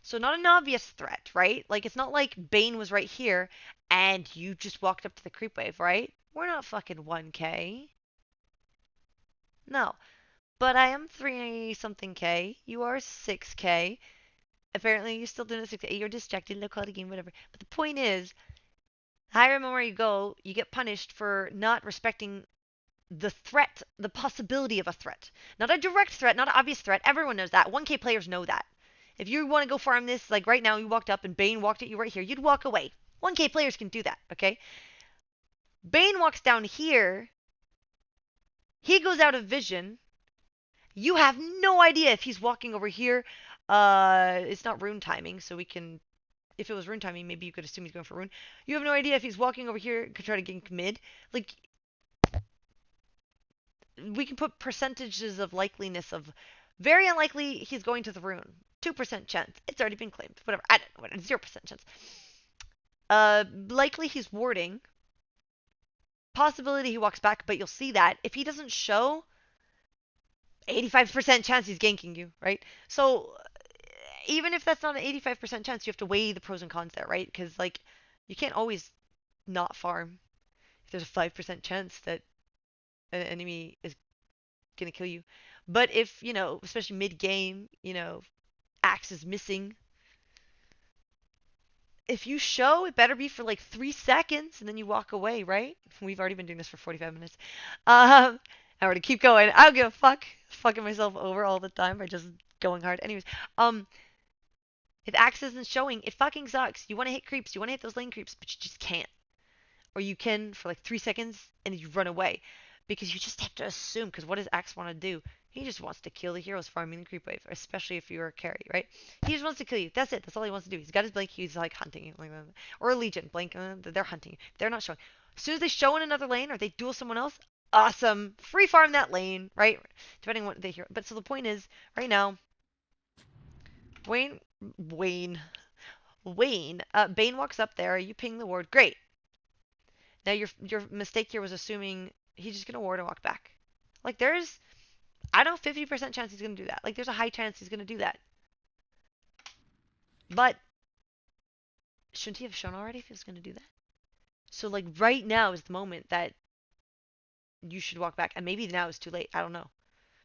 So not an obvious threat, right? Like it's not like Bane was right here and you just walked up to the creep wave, right? We're not fucking 1k. No. But I am 3 something k. You are 6k. Apparently you're still doing it 6k. You're distracted, low quality game, whatever. But the point is, the higher MMR you go, you get punished for not respecting the threat, the possibility of a threat. Not a direct threat, not an obvious threat. Everyone knows that. 1k players know that. If you want to go farm this, like right now, you walked up and Bane walked at you right here, you'd walk away. 1k players can do that, okay? Bane walks down here. He goes out of vision. You have no idea if he's walking over here. It's not rune timing, so we can. If it was rune timing, maybe you could assume he's going for rune. You have no idea if he's walking over here, could try to gank mid. Like, we can put percentages of likeliness of very unlikely he's going to the rune. 2% chance. It's already been claimed. Whatever. I don't know. 0% chance. Likely he's warding. Possibility he walks back, but you'll see that. If he doesn't show, 85% chance he's ganking you, right? So even if that's not an 85% chance, you have to weigh the pros and cons there, right? Because like you can't always not farm if there's a 5% chance that an enemy is gonna kill you. But if, especially mid game, Axe is missing. If you show, it better be for like 3 seconds and then you walk away, right? We've already been doing this for 45 minutes. I already keep going. I don't give a fuck. Fucking myself over all the time by just going hard. Anyways, if Axe isn't showing, it fucking sucks. You want to hit creeps, you want to hit those lane creeps, but you just can't. Or you can for like 3 seconds and you run away. Because you just have to assume, because what does Axe want to do? He just wants to kill the heroes farming the creep wave, especially if you're a carry, right? He just wants to kill you. That's it. That's all he wants to do. He's got his blink. He's like hunting you. Or a legion. Blink. They're hunting you. They're not showing. As soon as they show in another lane or they duel someone else, awesome. Free farm that lane, right? Depending on what they hear. But so the point is, right now, Wayne, Wayne, Wayne, Bane walks up there. You ping the ward. Great. Now your mistake here was assuming he's just gonna ward and walk back. Like there's, I don't know, 50% chance he's gonna do that. Like there's a high chance he's gonna do that. But shouldn't he have shown already if he was gonna do that? So like right now is the moment that you should walk back, and maybe now is too late. I don't know.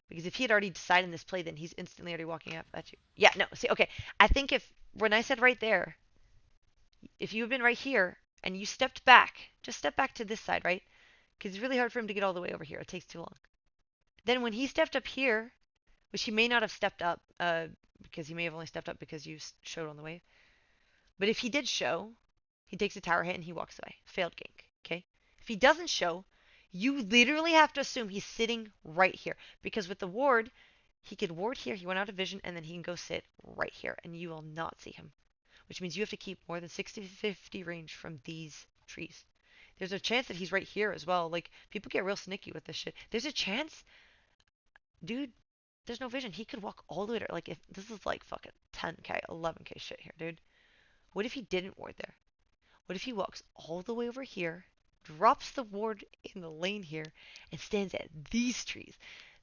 Because if he had already decided in this play, then he's instantly already walking up at you. Yeah, no. See, okay. I think if when I said right there, if you had been right here and you stepped back, just step back to this side, right? Because it's really hard for him to get all the way over here. It takes too long. Then when he stepped up here, which he may not have stepped up, because he may have only stepped up because you showed on the wave. But if he did show, he takes a tower hit and he walks away. Failed gank. Okay? If he doesn't show, you literally have to assume he's sitting right here. Because with the ward, he could ward here, he went out of vision, and then he can go sit right here, and you will not see him. Which means you have to keep more than 60 to 50 range from these trees. There's a chance that he's right here as well. Like, people get real snicky with this shit. There's a chance, dude, there's no vision. He could walk all the way to, like, if this is like fucking 10k, 11k shit here, dude. What if he didn't ward there? What if he walks all the way over here, drops the ward in the lane here, and stands at these trees?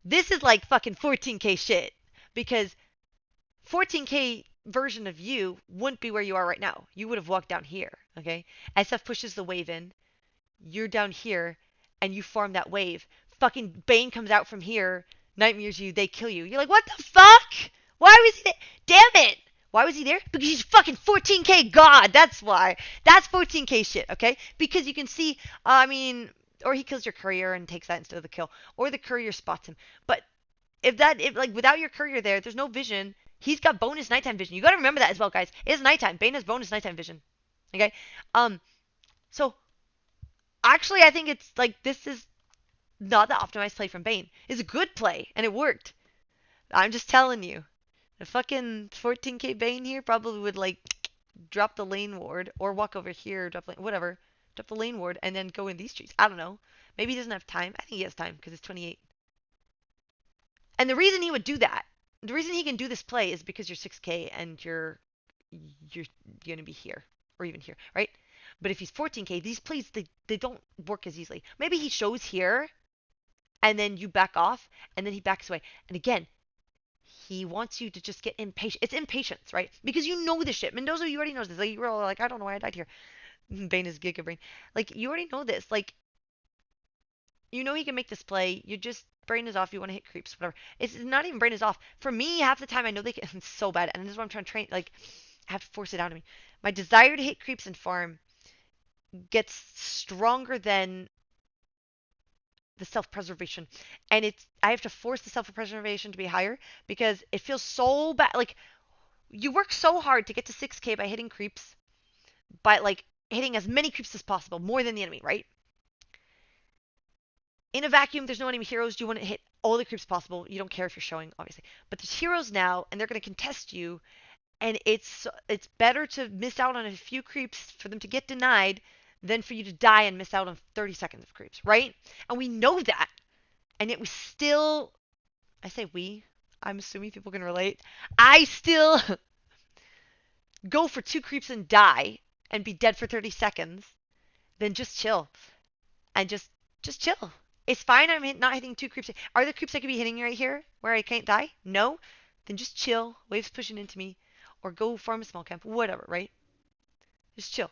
This is like fucking 14k shit. Because 14k version of you wouldn't be where you are right now. You would have walked down here, okay? SF pushes the wave in. You're down here, and you farm that wave. Fucking Bane comes out from here, nightmares you, they kill you. You're like, what the fuck? Why was he there? Damn it! Why was he there? Because he's fucking 14k god. That's why. That's 14k shit, okay? Because you can see, or he kills your courier and takes that instead of the kill, or the courier spots him. But if like without your courier there, there's no vision. He's got bonus nighttime vision. You gotta remember that as well, guys. It is nighttime. Bane has bonus nighttime vision. Okay? So actually I think it's like this is not the optimized play from Bane. It's a good play, and it worked. I'm just telling you. The fucking 14k Bane here probably would like drop the lane ward or walk over here, whatever, drop the lane ward and then go in these trees. I don't know. Maybe he doesn't have time. I think he has time because it's 28. And the reason he would do that, the reason he can do this play is because you're 6k and you're going to be here or even here, right? But if he's 14k, these plays they don't work as easily. Maybe he shows here and then you back off and then he backs away. And again, he wants you to just get impatient. It's impatience, right? Because you know this shit. Mendoza, you already knows this. Like, you're all like, I don't know why I died here. Bane is Giga Brain. Like, you already know this. Like, you know he can make this play. You just brain is off. You want to hit creeps, whatever. It's not even brain is off. For me, half the time I know they can. It's so bad, and this is what I'm trying to train. Like, I have to force it out of me. My desire to hit creeps and farm gets stronger than the self-preservation, and it's I have to force the self-preservation to be higher because it feels so bad. Like you work so hard to get to 6k by hitting creeps, by like hitting as many creeps as possible, more than the enemy, right? In a vacuum, there's no enemy heroes. You want to hit all the creeps possible. You don't care if you're showing, obviously. But there's heroes now, and they're going to contest you, and it's better to miss out on a few creeps for them to get denied than for you to die and miss out on 30 seconds of creeps, right? And we know that, and yet we still, I say we, I'm assuming people can relate. I still go for 2 creeps and die and be dead for 30 seconds, then just chill and just chill. It's fine. I'm not hitting 2 creeps. Are there creeps I could be hitting right here where I can't die? No. Then just chill. Waves pushing into me, or go farm a small camp. Whatever. Right? Just chill.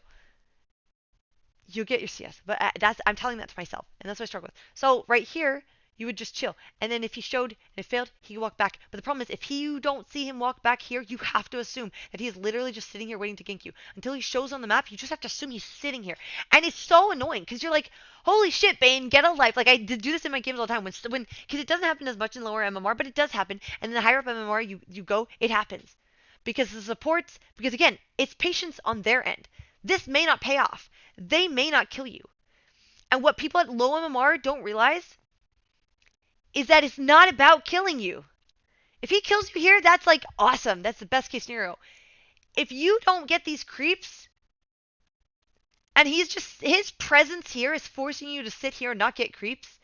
You'll get your CS. But I'm telling that to myself, and that's what I struggle with. So right here, you would just chill, and then if he showed and it failed, he could walk back. But the problem is, if you don't see him walk back here, you have to assume that he is literally just sitting here waiting to gank you until he shows on the map. You just have to assume he's sitting here, and it's so annoying because you're like, holy shit, Bane, get a life. Like I do this in my games all the time when because it doesn't happen as much in lower MMR, but it does happen. And then the higher up MMR you go, it happens because the supports because again, it's patience on their end. This may not pay off. They may not kill you. And what people at low MMR don't realize is that it's not about killing you. If he kills you here, that's like awesome. That's the best case scenario. If you don't get these creeps, and his presence here is forcing you to sit here and not get creeps,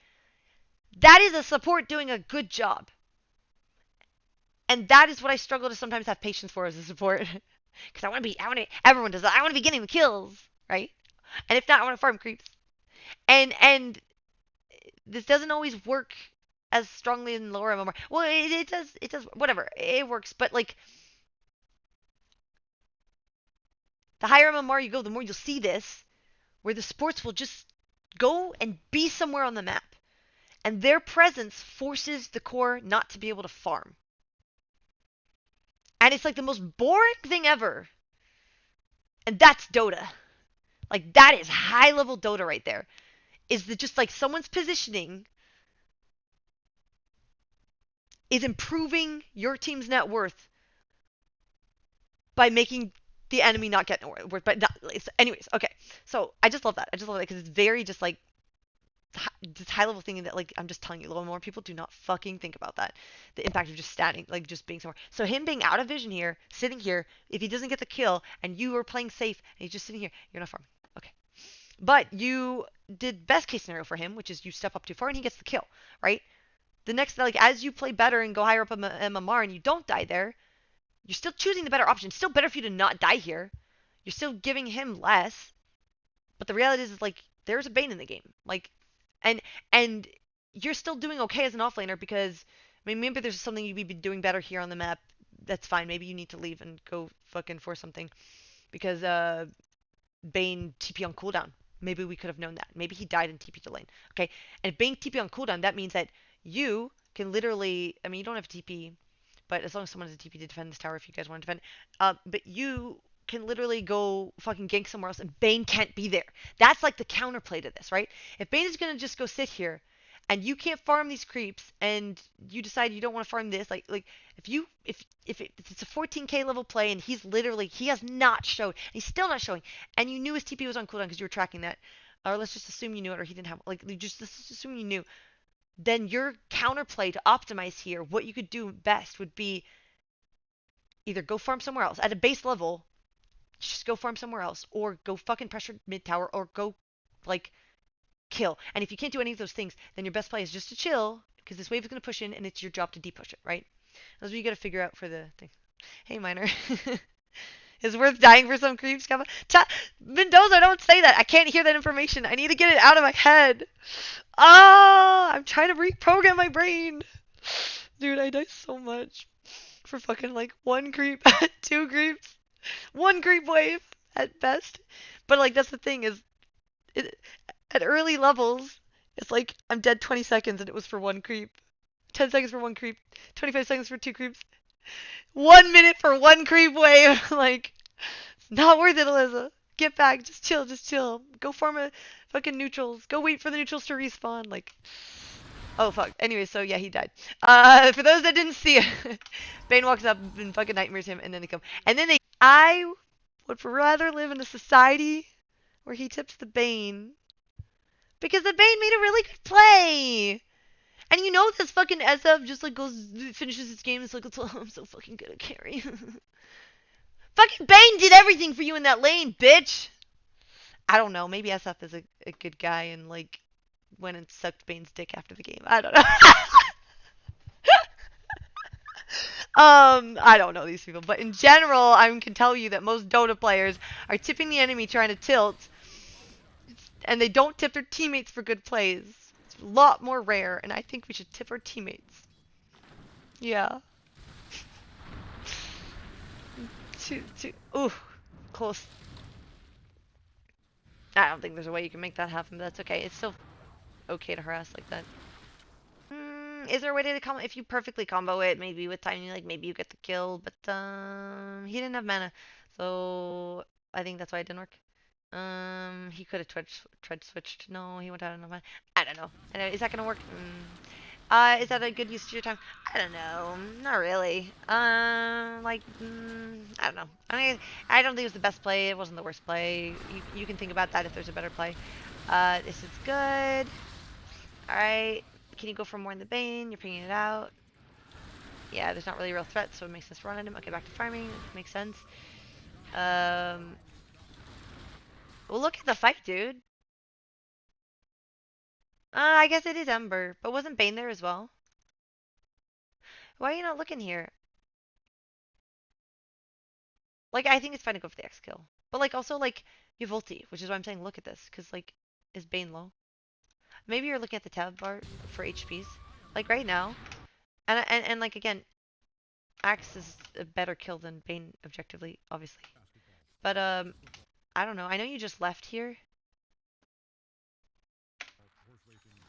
that is a support doing a good job. And that is what I struggle to sometimes have patience for as a support. Because everyone does that. I want to be getting the kills, right? And if not, I want to farm creeps. And this doesn't always work as strongly in lower MMR. Well, it does, whatever. It works, but like, the higher MMR you go, the more you'll see this, where the sports will just go and be somewhere on the map. And their presence forces the core not to be able to farm. And it's like the most boring thing ever. And that's Dota. Like, that is high level Dota right there. Is that just like someone's positioning is improving your team's net worth by making the enemy not get net worth. But anyways, okay. So I just love that. I just love it because it's very just like this high level thing that like I'm just telling you, a little more people do not fucking think about that. The impact of just standing, like just being somewhere. So him being out of vision here, sitting here, if he doesn't get the kill and you are playing safe and he's just sitting here, you're not farming. Okay. But you did best case scenario for him, which is you step up too far and he gets the kill, right? The next, like, as you play better and go higher up in MMR and you don't die there, you're still choosing the better option. It's still better for you to not die here. You're still giving him less. But the reality is like, there's a Bane in the game. Like, and you're still doing okay as an offlaner because, I mean, maybe there's something you'd be doing better here on the map. That's fine. Maybe you need to leave and go fucking for something. Because, Bane TP on cooldown. Maybe we could have known that. Maybe he died in TP to lane. Okay, and if Bane TP on cooldown, that means that you can literally, I mean, you don't have TP, but as long as someone has a TP to defend this tower, if you guys want to defend, but you can literally go fucking gank somewhere else, and Bane can't be there. That's like the counterplay to this, right? If Bane is gonna just go sit here, and you can't farm these creeps, and you decide you don't want to farm this, like if it's a 14k level play, and he has not showed, he's still not showing, and you knew his TP was on cooldown because you were tracking that, or let's just assume you knew it, or he didn't have, like, let's just assume you knew, then your counterplay to optimize here, what you could do best would be either go farm somewhere else at a base level, just go farm somewhere else, or go fucking pressure mid tower, or go like kill. And if you can't do any of those things, then your best play is just to chill because this wave is going to push in, and it's your job to depush it, right? That's what you got to figure out for the thing. Hey, Miner. Is worth dying for some creeps. Mendoza, don't say that. I can't hear that information. I need to get it out of my head. Ah, I'm trying to reprogram my brain. Dude, I die so much for fucking like one creep, two creeps, one creep wave at best. But like that's the thing is, it, at early levels, it's like I'm dead 20 seconds and it was for one creep, 10 seconds for one creep, 25 seconds for two creeps, 1 minute for one creep wave. Like it's not worth it, Eliza. Get back, just chill, just chill. Go farm a fucking neutrals. Go wait for the neutrals to respawn. Like, oh fuck. Anyway, so yeah, he died. For those that didn't see it, Bane walks up and fucking nightmares him, and then they come. I would rather live in a society where he tips the Bane because the Bane made a really good play. And you know this fucking SF just like goes finishes his game. It's like oh, I'm so fucking good at carry. Fucking Bane did everything for you in that lane, bitch. I don't know. Maybe SF is a good guy and like went and sucked Bane's dick after the game. I don't know. I don't know these people, but in general, I can tell you that most Dota players are tipping the enemy trying to tilt, and they don't tip their teammates for good plays. It's a lot more rare, and I think we should tip our teammates. Yeah. Ooh, close. I don't think there's a way you can make that happen, but that's okay. It's still okay to harass like that. Is there a way to combo if you perfectly combo it? Maybe with timing, like maybe you get the kill, but he didn't have mana, so I think that's why it didn't work. He could have tread switched. No, he went out of mana. I don't know. Is that gonna work? Is that a good use of your time? I don't know. Not really. I don't know. I mean, I don't think it was the best play. It wasn't the worst play. You can think about that if there's a better play. This is good. All right. Can you go for more in the Bane? You're pinging it out. Yeah, there's not really a real threat, so it makes sense to run at him. Okay, back to farming. Makes sense. Well, look at the fight, dude. I guess it is Ember, but wasn't Bane there as well? Why are you not looking here? Like, I think it's fine to go for the X kill. But, like, also, like, you have ulti, which is why I'm saying look at this. Because, like, is Bane low? Maybe you're looking at the tab bar for HPs. Like, right now. And like, again, Axe is a better kill than Bane, objectively, obviously. But, I don't know. I know you just left here.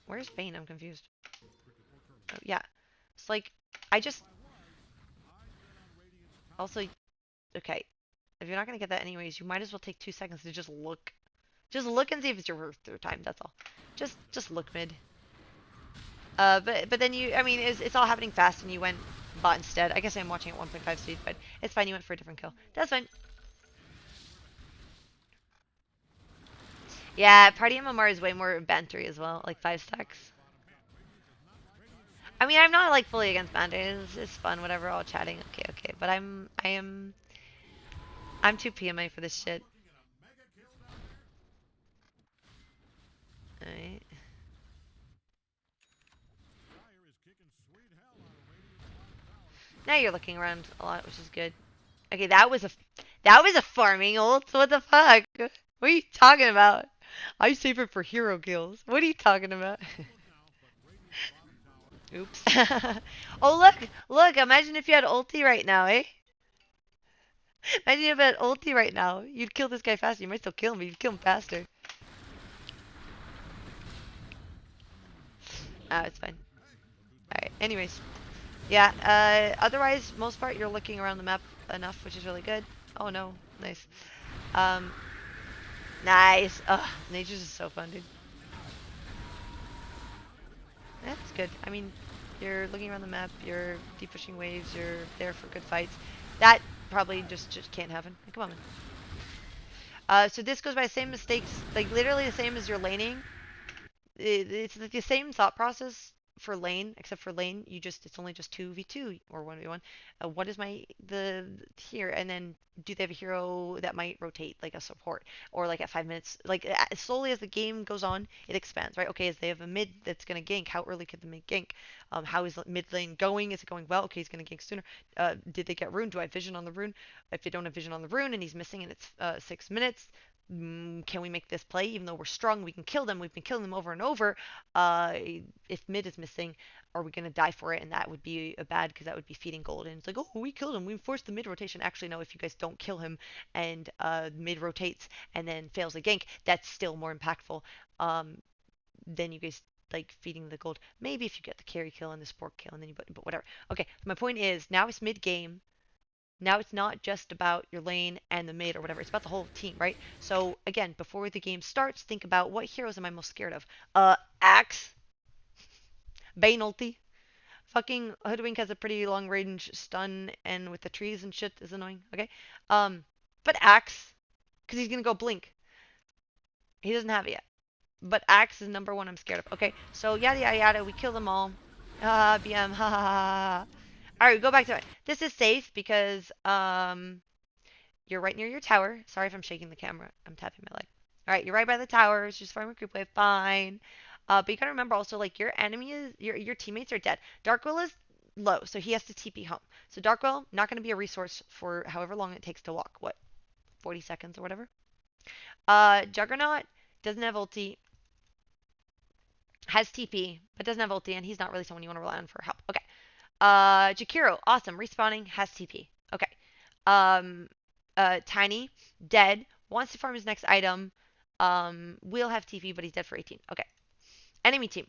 Where's Bane? I'm confused. Oh, yeah. It's like, I just... Also, okay. If you're not gonna get that anyways, you might as well take 2 seconds to just look. Just look and see if it's worth your time, that's all. Just look mid. But then you, I mean, it's all happening fast and you went bot instead. I guess I'm watching at 1.5 speed, but it's fine. You went for a different kill. That's fine. Yeah, Party MMR is way more bantery as well, like 5 stacks. I mean, I'm not like fully against banter. It's fun, whatever. All chatting. Okay, okay. But I'm too PMA for this shit. Alright. Now you're looking around a lot, which is good. Okay, that was a farming ult. What the fuck? What are you talking about? I save it for hero kills. What are you talking about? Oops. Oh look! Imagine if you had ulti right now, eh? Imagine if you had ulti right now. You'd kill this guy faster. You might still kill him, but you'd kill him faster. Ah, it's fine. Alright, anyways. Yeah, otherwise, most part, you're looking around the map enough, which is really good. Oh no, nice. Um, nice. Ugh, nature's is so fun, dude. That's good. I mean, you're looking around the map, you're deep pushing waves, you're there for good fights. That probably just can't happen. Come on, man. So this goes by the same mistakes, like literally the same as your laning. It's like the same thought process, for lane, except for lane, it's only just 2v2 or 1v1. What is my the here? And then do they have a hero that might rotate like a support or like at 5 minutes? Like slowly as the game goes on, it expands, right? Okay, as they have a mid that's gonna gank, how early could the mid gank? How is mid lane going? Is it going well? Okay, he's gonna gank sooner. Did they get rune? Do I have vision on the rune? If they don't have vision on the rune and he's missing and it's 6 minutes, can we make this play? Even though we're strong, we can kill them. We've been killing them over and over. Uh, if mid is missing, are we going to die for it? And that would be a bad because that would be feeding gold. And it's like, oh, we killed him. We forced the mid rotation. Actually, no, if you guys don't kill him and mid rotates and then fails a gank, that's still more impactful than you guys like feeding the gold. Maybe if you get the carry kill and the support kill and then but whatever. Okay, my point is now it's mid game. Now it's not just about your lane and the mid or whatever. It's about the whole team, right? So again, before the game starts, think about what heroes am I most scared of? Axe, Bane ulti. Fucking Hoodwink has a pretty long range stun and with the trees and shit is annoying. Okay. But Axe, because he's gonna go blink. He doesn't have it yet. But Axe is number one I'm scared of. Okay, so yada yada yada, we kill them all. BM, ha ha ha ha. Alright, go back to it. This is safe because you're right near your tower. Sorry if I'm shaking the camera. I'm tapping my leg. Alright, you're right by the tower. It's just farming creep wave. Fine. But you gotta remember also, like, your enemy is your teammates are dead. Darkwill is low, so he has to TP home. So Darkwill, not gonna be a resource for however long it takes to walk. What? 40 seconds or whatever. Juggernaut doesn't have ulti, has TP, but doesn't have ulti, and he's not really someone you want to rely on for help. Okay. Jakiro, awesome, respawning, has TP. Okay. Um, Tiny, dead, wants to farm his next item. Will have TP, but he's dead for 18. Okay. Enemy team.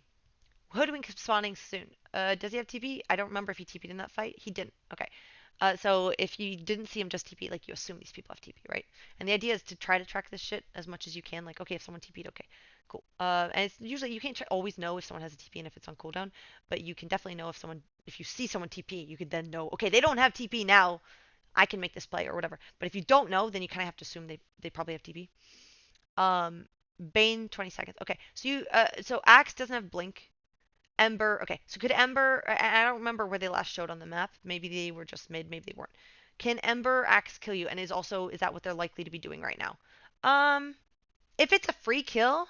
Hoodwink spawning soon. Does he have TP? I don't remember if he TP'd in that fight. He didn't. Okay. So if you didn't see him just TP, like you assume these people have TP, right? And the idea is to try to track this shit as much as you can. Like, okay, if someone TP'd, okay, cool. And it's usually you can't always know if someone has a TP and if it's on cooldown, but you can definitely know if you see someone TP, you could then know, okay, they don't have TP now. I can make this play or whatever. But if you don't know, then you kind of have to assume they probably have TP. Bane 20 seconds. Okay, so Axe doesn't have blink. Ember. Okay, so could Ember? I don't remember where they last showed on the map. Maybe they were just mid. Maybe they weren't. Can Ember Axe kill you? And is that what they're likely to be doing right now? Um, if it's a free kill,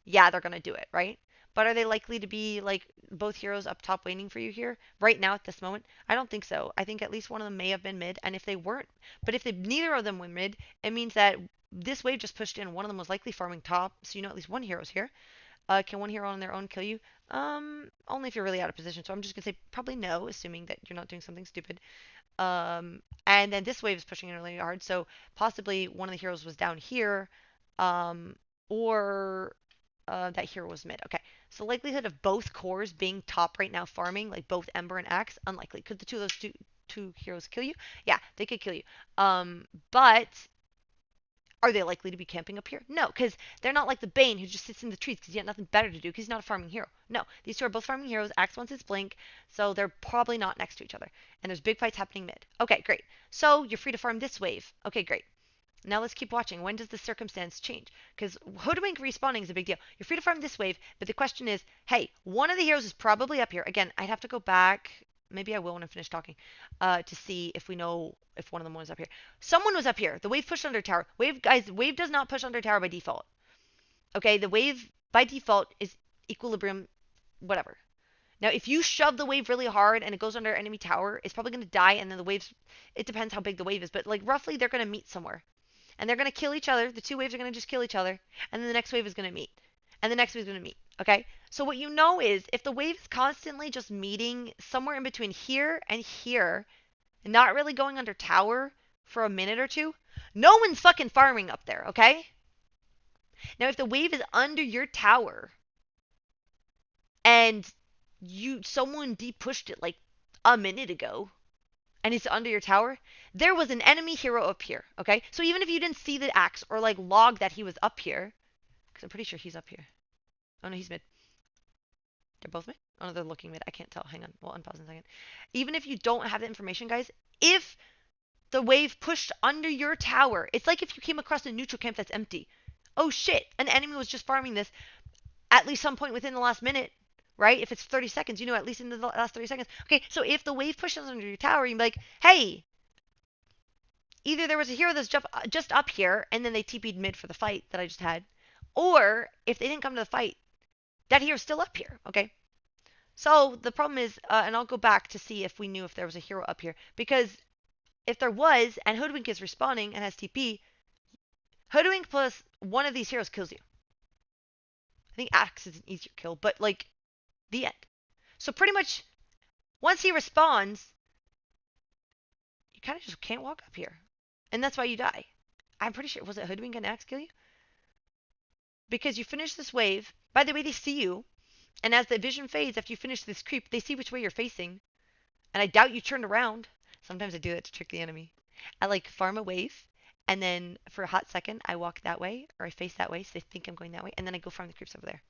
yeah, they're gonna do it, right? But are they likely to be like both heroes up top waiting for you here right now at this moment? I don't think so. I think at least one of them may have been mid, and if they weren't, but if neither of them were mid, it means that this wave just pushed in. One of them was likely farming top, so you know at least one hero's here. Can one hero on their own kill you? Only if you're really out of position. So I'm just gonna say probably no, assuming that you're not doing something stupid. And then this wave is pushing in really hard, so possibly one of the heroes was down here, or that hero was mid. Okay, so likelihood of both cores being top right now farming, like both Ember and Axe, unlikely. Could the two of those two heroes kill you? Yeah, they could kill you. But are they likely to be camping up here? No, because they're not like the Bane who just sits in the trees because he had nothing better to do because he's not a farming hero. No, these two are both farming heroes. Axe wants his blink, so they're probably not next to each other. And there's big fights happening mid. Okay, great. So you're free to farm this wave. Okay, great. Now let's keep watching. When does the circumstance change? Because Hoodwink respawning is a big deal. You're free to farm this wave, but the question is, hey, one of the heroes is probably up here. Again, I'd have to go back. Maybe I will when I finish talking, to see if we know if one of them was up here. Someone was up here. The wave pushed under tower. Wave, guys, wave does not push under tower by default. Okay, the wave by default is equilibrium, whatever. Now, if you shove the wave really hard and it goes under enemy tower, it's probably going to die, and then the waves, it depends how big the wave is, but like roughly they're going to meet somewhere. And they're going to kill each other. The two waves are going to just kill each other, and then the next wave is going to meet. And the next wave is going to meet. Okay? So what you know is if the wave is constantly just meeting somewhere in between here and here, and not really going under tower for a minute or two, no one's fucking farming up there, okay? Now if the wave is under your tower and someone de-pushed it like a minute ago and it's under your tower, there was an enemy hero up here, okay? So even if you didn't see the axe or like log that he was up here, because I'm pretty sure he's up here. Oh no, he's mid. They're both mid? Oh no, they're looking mid. I can't tell. Hang on. We'll unpause in a second. Even if you don't have the information, guys, if the wave pushed under your tower, it's like if you came across a neutral camp that's empty. Oh shit, an enemy was just farming this at least some point within the last minute. right? If it's 30 seconds, you know at least in the last 30 seconds. Okay, so if the wave pushes under your tower, you're like, hey, either there was a hero that's just up here and then they TP'd mid for the fight that I just had, or if they didn't come to the fight, that hero's still up here, okay? So the problem is, and I'll go back to see if we knew if there was a hero up here, because if there was, and Hoodwink is respawning and has TP, Hoodwink plus one of these heroes kills you. I think Axe is an easier kill, but like, the end. So pretty much, once he respawns, you kind of just can't walk up here. And that's why you die. I'm pretty sure, was it Hoodwink and Axe kill you? Because you finish this wave, by the way, they see you, and as the vision fades after you finish this creep, they see which way you're facing. And I doubt you turned around. Sometimes I do that to trick the enemy. I like farm a wave, and then for a hot second, I walk that way, or I face that way, so they think I'm going that way, and then I go farm the creeps over there.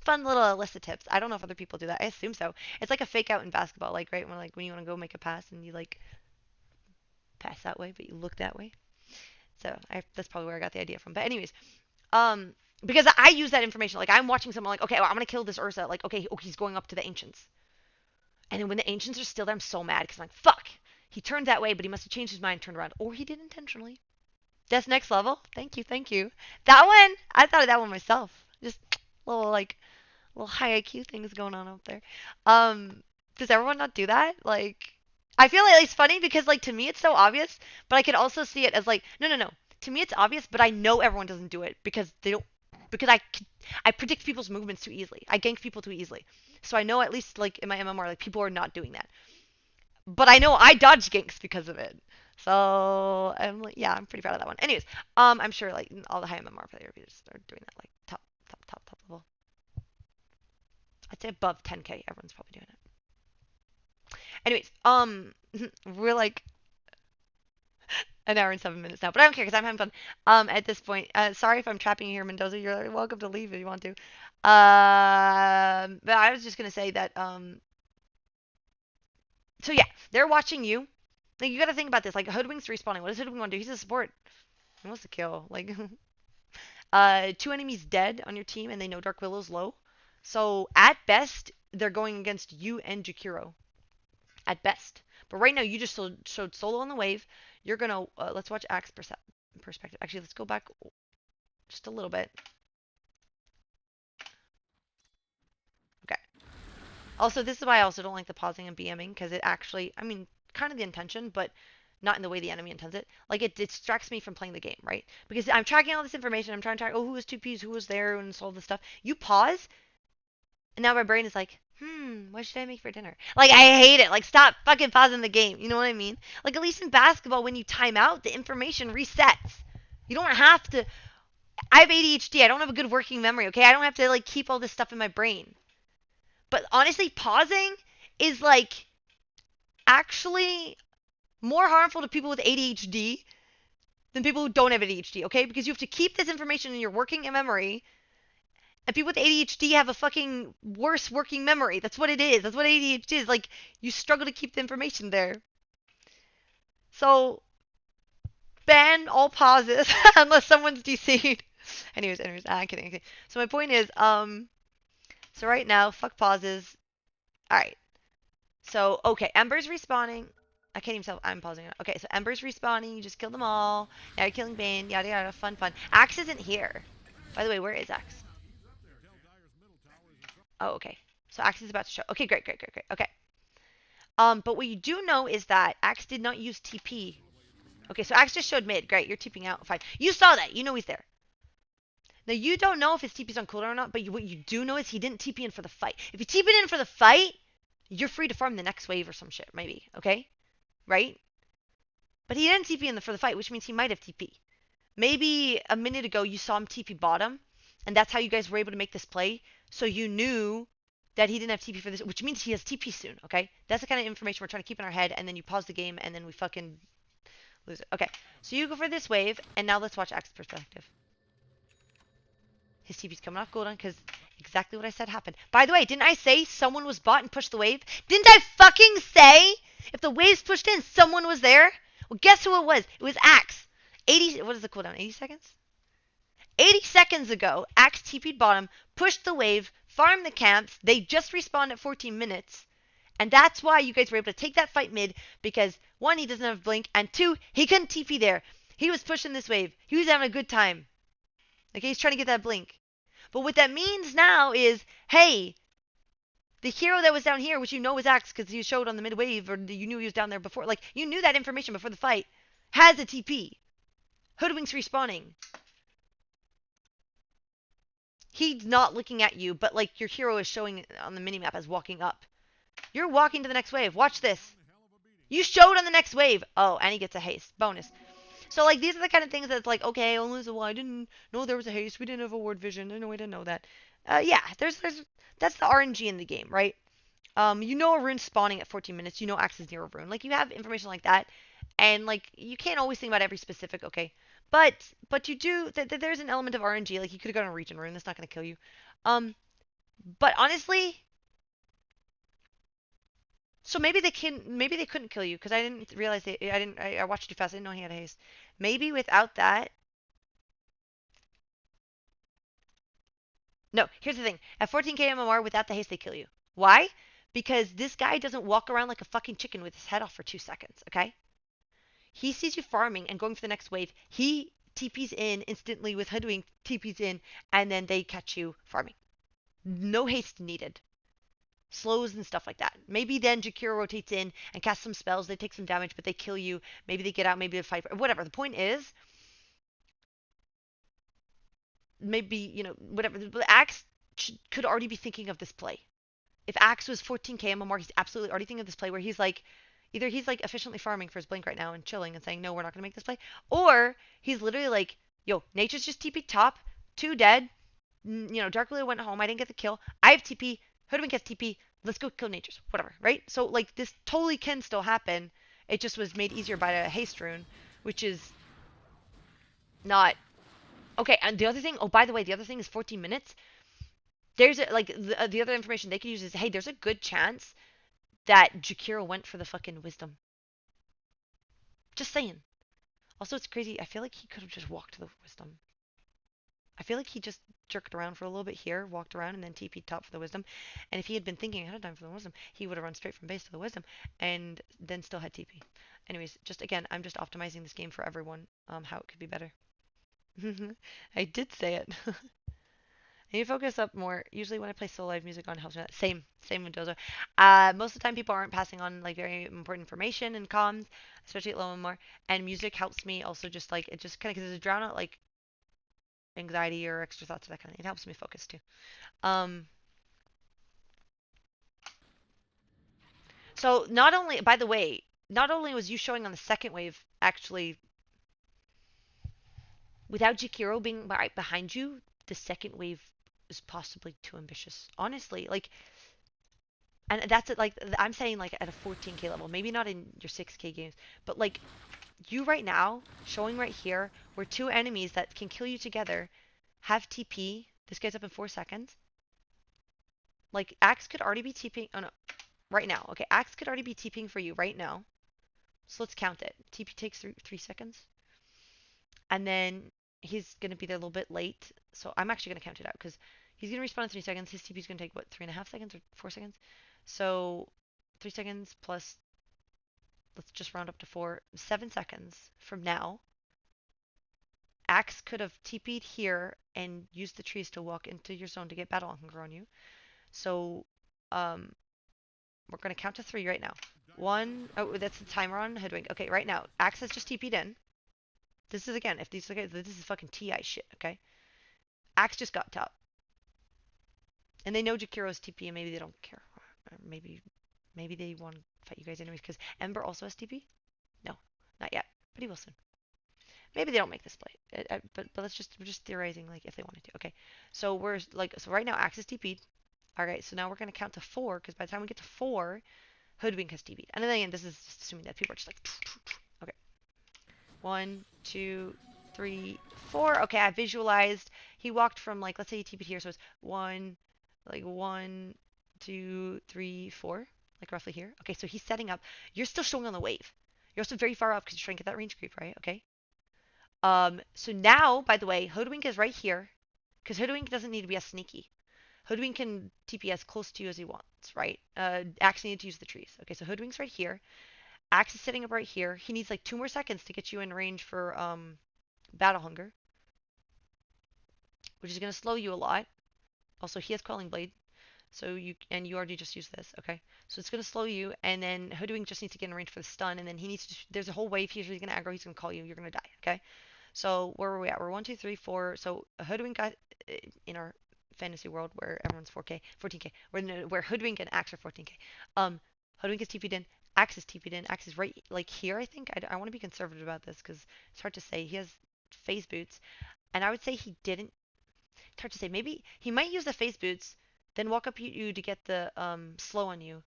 Fun little Alyssa tips. I don't know if other people do that. I assume so. It's like a fake out in basketball, like right when you want to go make a pass and you like pass that way, but you look that way. So that's probably where I got the idea from. But anyways, um, because I use that information. Like I'm watching someone like, okay, well, I'm gonna kill this Ursa. Like, okay, oh, he's going up to the ancients. And then when the ancients are still there, I'm so mad because I'm like, fuck. He turned that way, but he must have changed his mind, turned around, or he did intentionally. That's next level. Thank you, thank you. That one, I thought of that one myself. Just little high IQ things going on up there. Um, does everyone not do that? Like, I feel like it's funny because like to me it's so obvious, but I could also see it as like, no, no, no. To me it's obvious, but I know everyone doesn't do it because they don't. Because I predict people's movements too easily. I gank people too easily. So I know at least like in my MMR, like people are not doing that. But I know I dodge ganks because of it. So I'm like, yeah, I'm pretty proud of that one. Anyways, I'm sure like all the high MMR players are doing that like top level. I'd say above 10k, everyone's probably doing it. Anyways, we're like an hour and 7 minutes now, but I don't care because I'm having fun. At this point, sorry if I'm trapping you here, Mendoza. You're welcome to leave if you want to. But I was just gonna say that. So yeah, they're watching you. Like you got to think about this. Like Hoodwink's respawning. What does Hoodwink want to do? He's a support. He wants to kill. Like, two enemies dead on your team, and they know Dark Willow's low. So at best, they're going against you and Jakiro. At best. But right now, you just showed solo on the wave. You're gonna let's watch Axe perspective. Actually, let's go back just a little bit. Okay. Also, this is why I also don't like the pausing and BMing because it actually, I mean, kind of the intention, but not in the way the enemy intends it. Like it distracts me from playing the game, right? Because I'm tracking all this information. I'm trying to track, oh, who was 2Ps, who was there, and all this stuff. You pause, and now my brain is like, what should I make for dinner? Like, I hate it. Like, stop fucking pausing the game. You know what I mean? Like, at least in basketball, when you time out, the information resets. You don't have to. I have ADHD. I don't have a good working memory, okay? I don't have to, like, keep all this stuff in my brain. But honestly, pausing is, like, actually more harmful to people with ADHD than people who don't have ADHD, okay? Because you have to keep this information in your working memory. And people with ADHD have a fucking worse working memory. That's what it is. That's what ADHD is. Like, you struggle to keep the information there. So, ban all pauses unless someone's DC'd. Anyways, I'm kidding. So my point is, so right now, fuck pauses. Alright. So, okay, Ember's respawning. I can't even tell. I'm pausing it. Okay, so Ember's respawning. You just killed them all. Now you're killing Bane. Yada yada. Fun. Axe isn't here. By the way, where is Axe? Oh, okay. So Axe is about to show. Okay, great. Okay. But what you do know is that Axe did not use TP. Okay, so Axe just showed mid. Great, you're TPing out. Fine. You saw that. You know he's there. Now, you don't know if his TP's on cooldown or not, but what you do know is he didn't TP in for the fight. If you TP in for the fight, you're free to farm the next wave or some shit, maybe. Okay? Right? But he didn't TP for the fight, which means he might have TP. Maybe a minute ago you saw him TP bottom, and that's how you guys were able to make this play. So you knew that he didn't have TP for this, which means he has TP soon, okay? That's the kind of information we're trying to keep in our head, and then you pause the game, and then we fucking lose it. Okay, so you go for this wave, and now let's watch Axe's perspective. His TP's coming off cooldown, because exactly what I said happened. By the way, didn't I say someone was bought and pushed the wave? Didn't I fucking say if the wave's pushed in, someone was there? Well, guess who it was? It was Axe. 80, what is the cooldown, 80 seconds? 80 seconds ago, Axe TP'd bottom, pushed the wave, farm the camps. They just respawned at 14 minutes. And that's why you guys were able to take that fight mid, because one, he doesn't have blink, and two, he couldn't TP there. He was pushing this wave. He was having a good time. Okay, he's trying to get that blink. But what that means now is, hey, the hero that was down here, which you know was Axe because he showed on the mid wave, or you knew he was down there before, like, you knew that information before the fight, has a TP. Hoodwink's respawning. He's not looking at you, but, like, your hero is showing on the minimap as walking up. You're walking to the next wave. Watch this. You showed on the next wave. Oh, and he gets a haste. Bonus. So, like, these are the kind of things that's like, okay, only so, well, I didn't know there was a haste. We didn't have a ward vision. No way to know that. Yeah, that's the RNG in the game, right? You know a rune spawning at 14 minutes. You know access near a rune. Like, you have information like that. And, like, you can't always think about every specific, okay? But you do, there's an element of RNG. Like, you could have gotten a region rune. That's not going to kill you. But honestly, so maybe they couldn't kill you because I didn't realize I watched too fast. I didn't know he had a haste. Maybe without that. No, here's the thing. At 14k MMR without the haste they kill you. Why? Because this guy doesn't walk around like a fucking chicken with his head off for 2 seconds, okay? He sees you farming and going for the next wave. He TPs in instantly with Hoodwink, TPs in, and then they catch you farming. No haste needed. Slows and stuff like that. Maybe then Jakiro rotates in and casts some spells. They take some damage, but they kill you. Maybe they get out. Maybe they fight. Whatever. The point is, maybe, whatever. The Axe could already be thinking of this play. If Axe was 14k MMR, he's absolutely already thinking of this play where he's like, either he's like efficiently farming for his blink right now and chilling and saying, no, we're not going to make this play. Or he's literally like, yo, Nature's just TP top, 2 dead. Dark Lily went home. I didn't get the kill. I have TP. Hoodwink has TP. Let's go kill Nature's. Whatever, right? So, like, this totally can still happen. It just was made easier by a haste rune, which is not... Okay, and the other thing... Oh, by the way, the other thing is 14 minutes. There's, the other information they could use is, hey, there's a good chance that Jakiro went for the fucking wisdom. Just saying. Also, it's crazy. I feel like he could have just walked to the wisdom. I feel like he just jerked around for a little bit here, walked around, and then TP'd top for the wisdom. And if he had been thinking ahead of time for the wisdom, he would have run straight from base to the wisdom, and then still had TP. Anyways, just again, I'm just optimizing this game for everyone, how it could be better. I did say it. I need to focus up more. Usually when I play solo live music on helps me. Same with Dozer. Most of the time people aren't passing on like very important information in comms, especially at low and more. And music helps me also just like it just kind of because it's a drown out like anxiety or extra thoughts or that kind of thing. It helps me focus too. Um, so not only, by the way, not only was you showing on the second wave actually without Jakiro being right behind you, the second wave is possibly too ambitious. Honestly, like, and that's it. Like I'm saying, like at a 14k level, maybe not in your 6k games, but like you right now showing right here where 2 enemies that can kill you together have TP. This guy's up in 4 seconds. Like Axe could already be TPing. Oh no, right now. Okay, Axe could already be TPing for you right now. So let's count it. TP takes 3 seconds, and then he's gonna be there a little bit late. So I'm actually gonna count it out because he's gonna respawn in 3 seconds. His TP is gonna take what 3.5 seconds or 4 seconds. So 3 seconds plus. Let's just round up to 4. 7 seconds from now, Axe could have TP'd here and used the trees to walk into your zone to get battle hunger on you. So, we're gonna count to 3 right now. 1. Oh, that's the timer on Hoodwink. Okay, right now, Axe has just TP'd in. This is again, if these okay, this is fucking TI shit. Okay, Axe just got top, and they know Jakiro's TP, and maybe they don't care. Or maybe they want to fight you guys anyways because Ember also has TP. No, not yet, but he will soon. Maybe they don't make this play, but we're just theorizing like if they wanted to. Okay, so we're like so right now Axe is TP'd. All right, so now we're gonna count to 4 because by the time we get to 4, Hoodwink has TP'd. And then again, this is just assuming that people are just like okay. 1, 2, 3, 4. Okay, I visualized. He walked from like let's say he TP'd here, so it's 1, like 1, 2, 3, 4, like roughly here. Okay, so he's setting up. You're still showing on the wave. You're also very far up because you're trying to get that range creep, right? Okay. So now, by the way, Hoodwink is right here because Hoodwink doesn't need to be as sneaky. Hoodwink can TP as close to you as he wants, right? Axe needed to use the trees. Okay, so Hoodwink's right here. Axe is sitting up right here. He needs like 2 more seconds to get you in range for Battle Hunger, which is gonna slow you a lot. Also, he has Quelling Blade, so you already just used this. Okay, so it's gonna slow you, and then Hoodwink just needs to get in range for the stun, and then he needs to. There's a whole wave. He's gonna aggro. He's gonna call you. You're gonna die. Okay. So where were we at? We're 1, 2, 3, 4. So Hoodwink got in our fantasy world where everyone's 4K, 14K, where Hoodwink and Axe are 14K. Um, Hoodwink is TP'd in. Axe is TP'd in. Axe is right like here. I think I want to be conservative about this because it's hard to say. He has phase boots, and I would say he didn't. It's hard to say. Maybe he might use the phase boots, then walk up you to get the slow on you,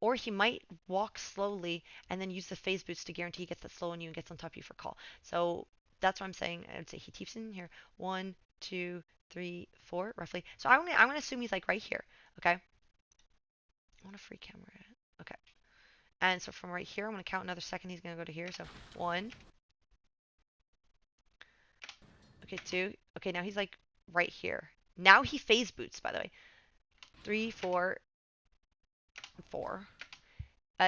or he might walk slowly and then use the phase boots to guarantee he gets that slow on you and gets on top of you for call. So that's what I'm saying. I would say he teeps in here. 1, 2, 3, 4, roughly. So I'm gonna assume he's like right here. Okay. I want a free camera. Okay. And so from right here, I'm gonna count another second. He's gonna go to here. So 1. Okay, 2. Okay, now he's like right here. Now he phase boots, by the way. 3, 4, 4.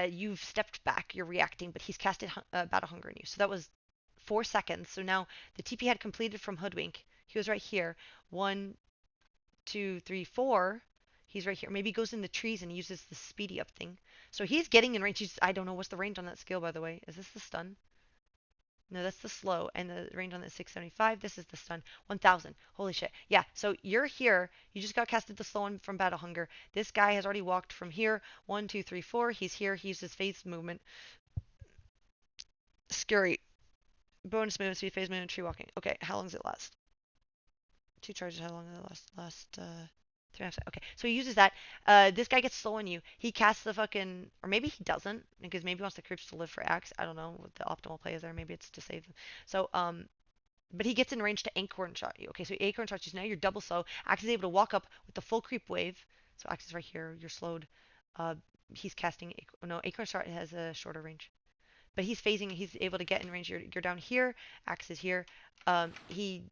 You've stepped back, you're reacting, but he's casted Battle Hunger on you. So that was 4 seconds. So now the TP had completed from Hoodwink. He was right here. 1, 2, 3, 4. He's right here. Maybe he goes in the trees and uses the speedy up thing. So he's getting in range. I don't know what's the range on that skill, by the way. Is this the stun? No, that's the slow. And the range on that 675. This is the stun. 1000. Holy shit. Yeah, so you're here. You just got casted the slow one from Battle Hunger. This guy has already walked from here. 1, 2, 3, 4. He's here. He uses phase movement. Scary. Bonus movement, speed, phase movement, tree walking. Okay, how long does it last? 2 charges. How long does it last? 3.5 seconds. Okay, so he uses that. This guy gets slow on you. He casts the fucking, or maybe he doesn't, because maybe he wants the creeps to live for Axe. I don't know what the optimal play is there. Maybe it's to save them. So, but he gets in range to acorn shot you. Okay, so acorn shot you. So now you're double slow. Axe is able to walk up with the full creep wave. So Axe is right here. You're slowed. He's casting. No, acorn shot has a shorter range. But he's phasing. He's able to get in range. You're down here. Axe is here. He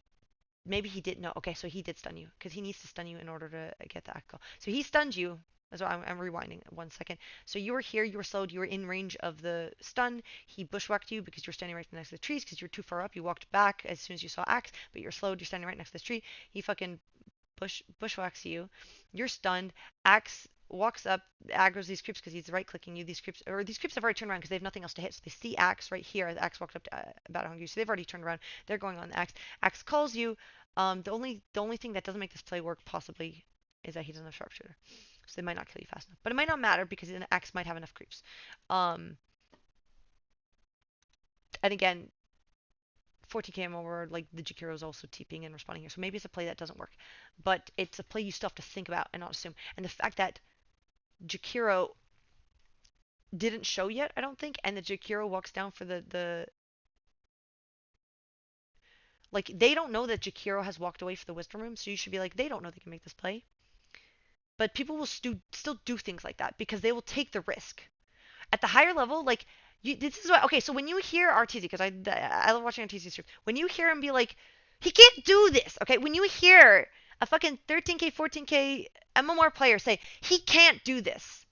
maybe he didn't know. Okay, so he did stun you because he needs to stun you in order to get the act call. So he stunned you. That's why I'm rewinding 1 second. So you were here, you were slowed, you were in range of the stun. He bushwhacked you because you're standing right next to the trees because you're too far up. You walked back as soon as you saw Axe, but you're slowed. You're standing right next to this tree. He fucking bushwhacks you. You're stunned. Axe walks up, aggro's these creeps because he's right clicking you. These creeps have already turned around because they have nothing else to hit. So they see Axe right here. The Axe walked up to Battle Hungry, so they've already turned around. They're going on the Axe. Axe calls you. The only thing that doesn't make this play work possibly is that he doesn't have sharpshooter. So they might not kill you fast enough. But it might not matter because an Axe might have enough creeps. And again, 14k more, like the Jakiro is also TPing and responding here. So maybe it's a play that doesn't work. But it's a play you still have to think about and not assume. And the fact that Jakiro didn't show yet, I don't think, and the Jakiro walks down for the like they don't know that Jakiro has walked away for the wisdom room, so you should be like, they don't know they can make this play. But people will still do things like that because they will take the risk. At the higher level, like this is why. Okay, so when you hear RTZ, because I love watching RTZ streams, when you hear him be like, he can't do this. Okay, when you hear a fucking 13k, 14k MMR player say he can't do this,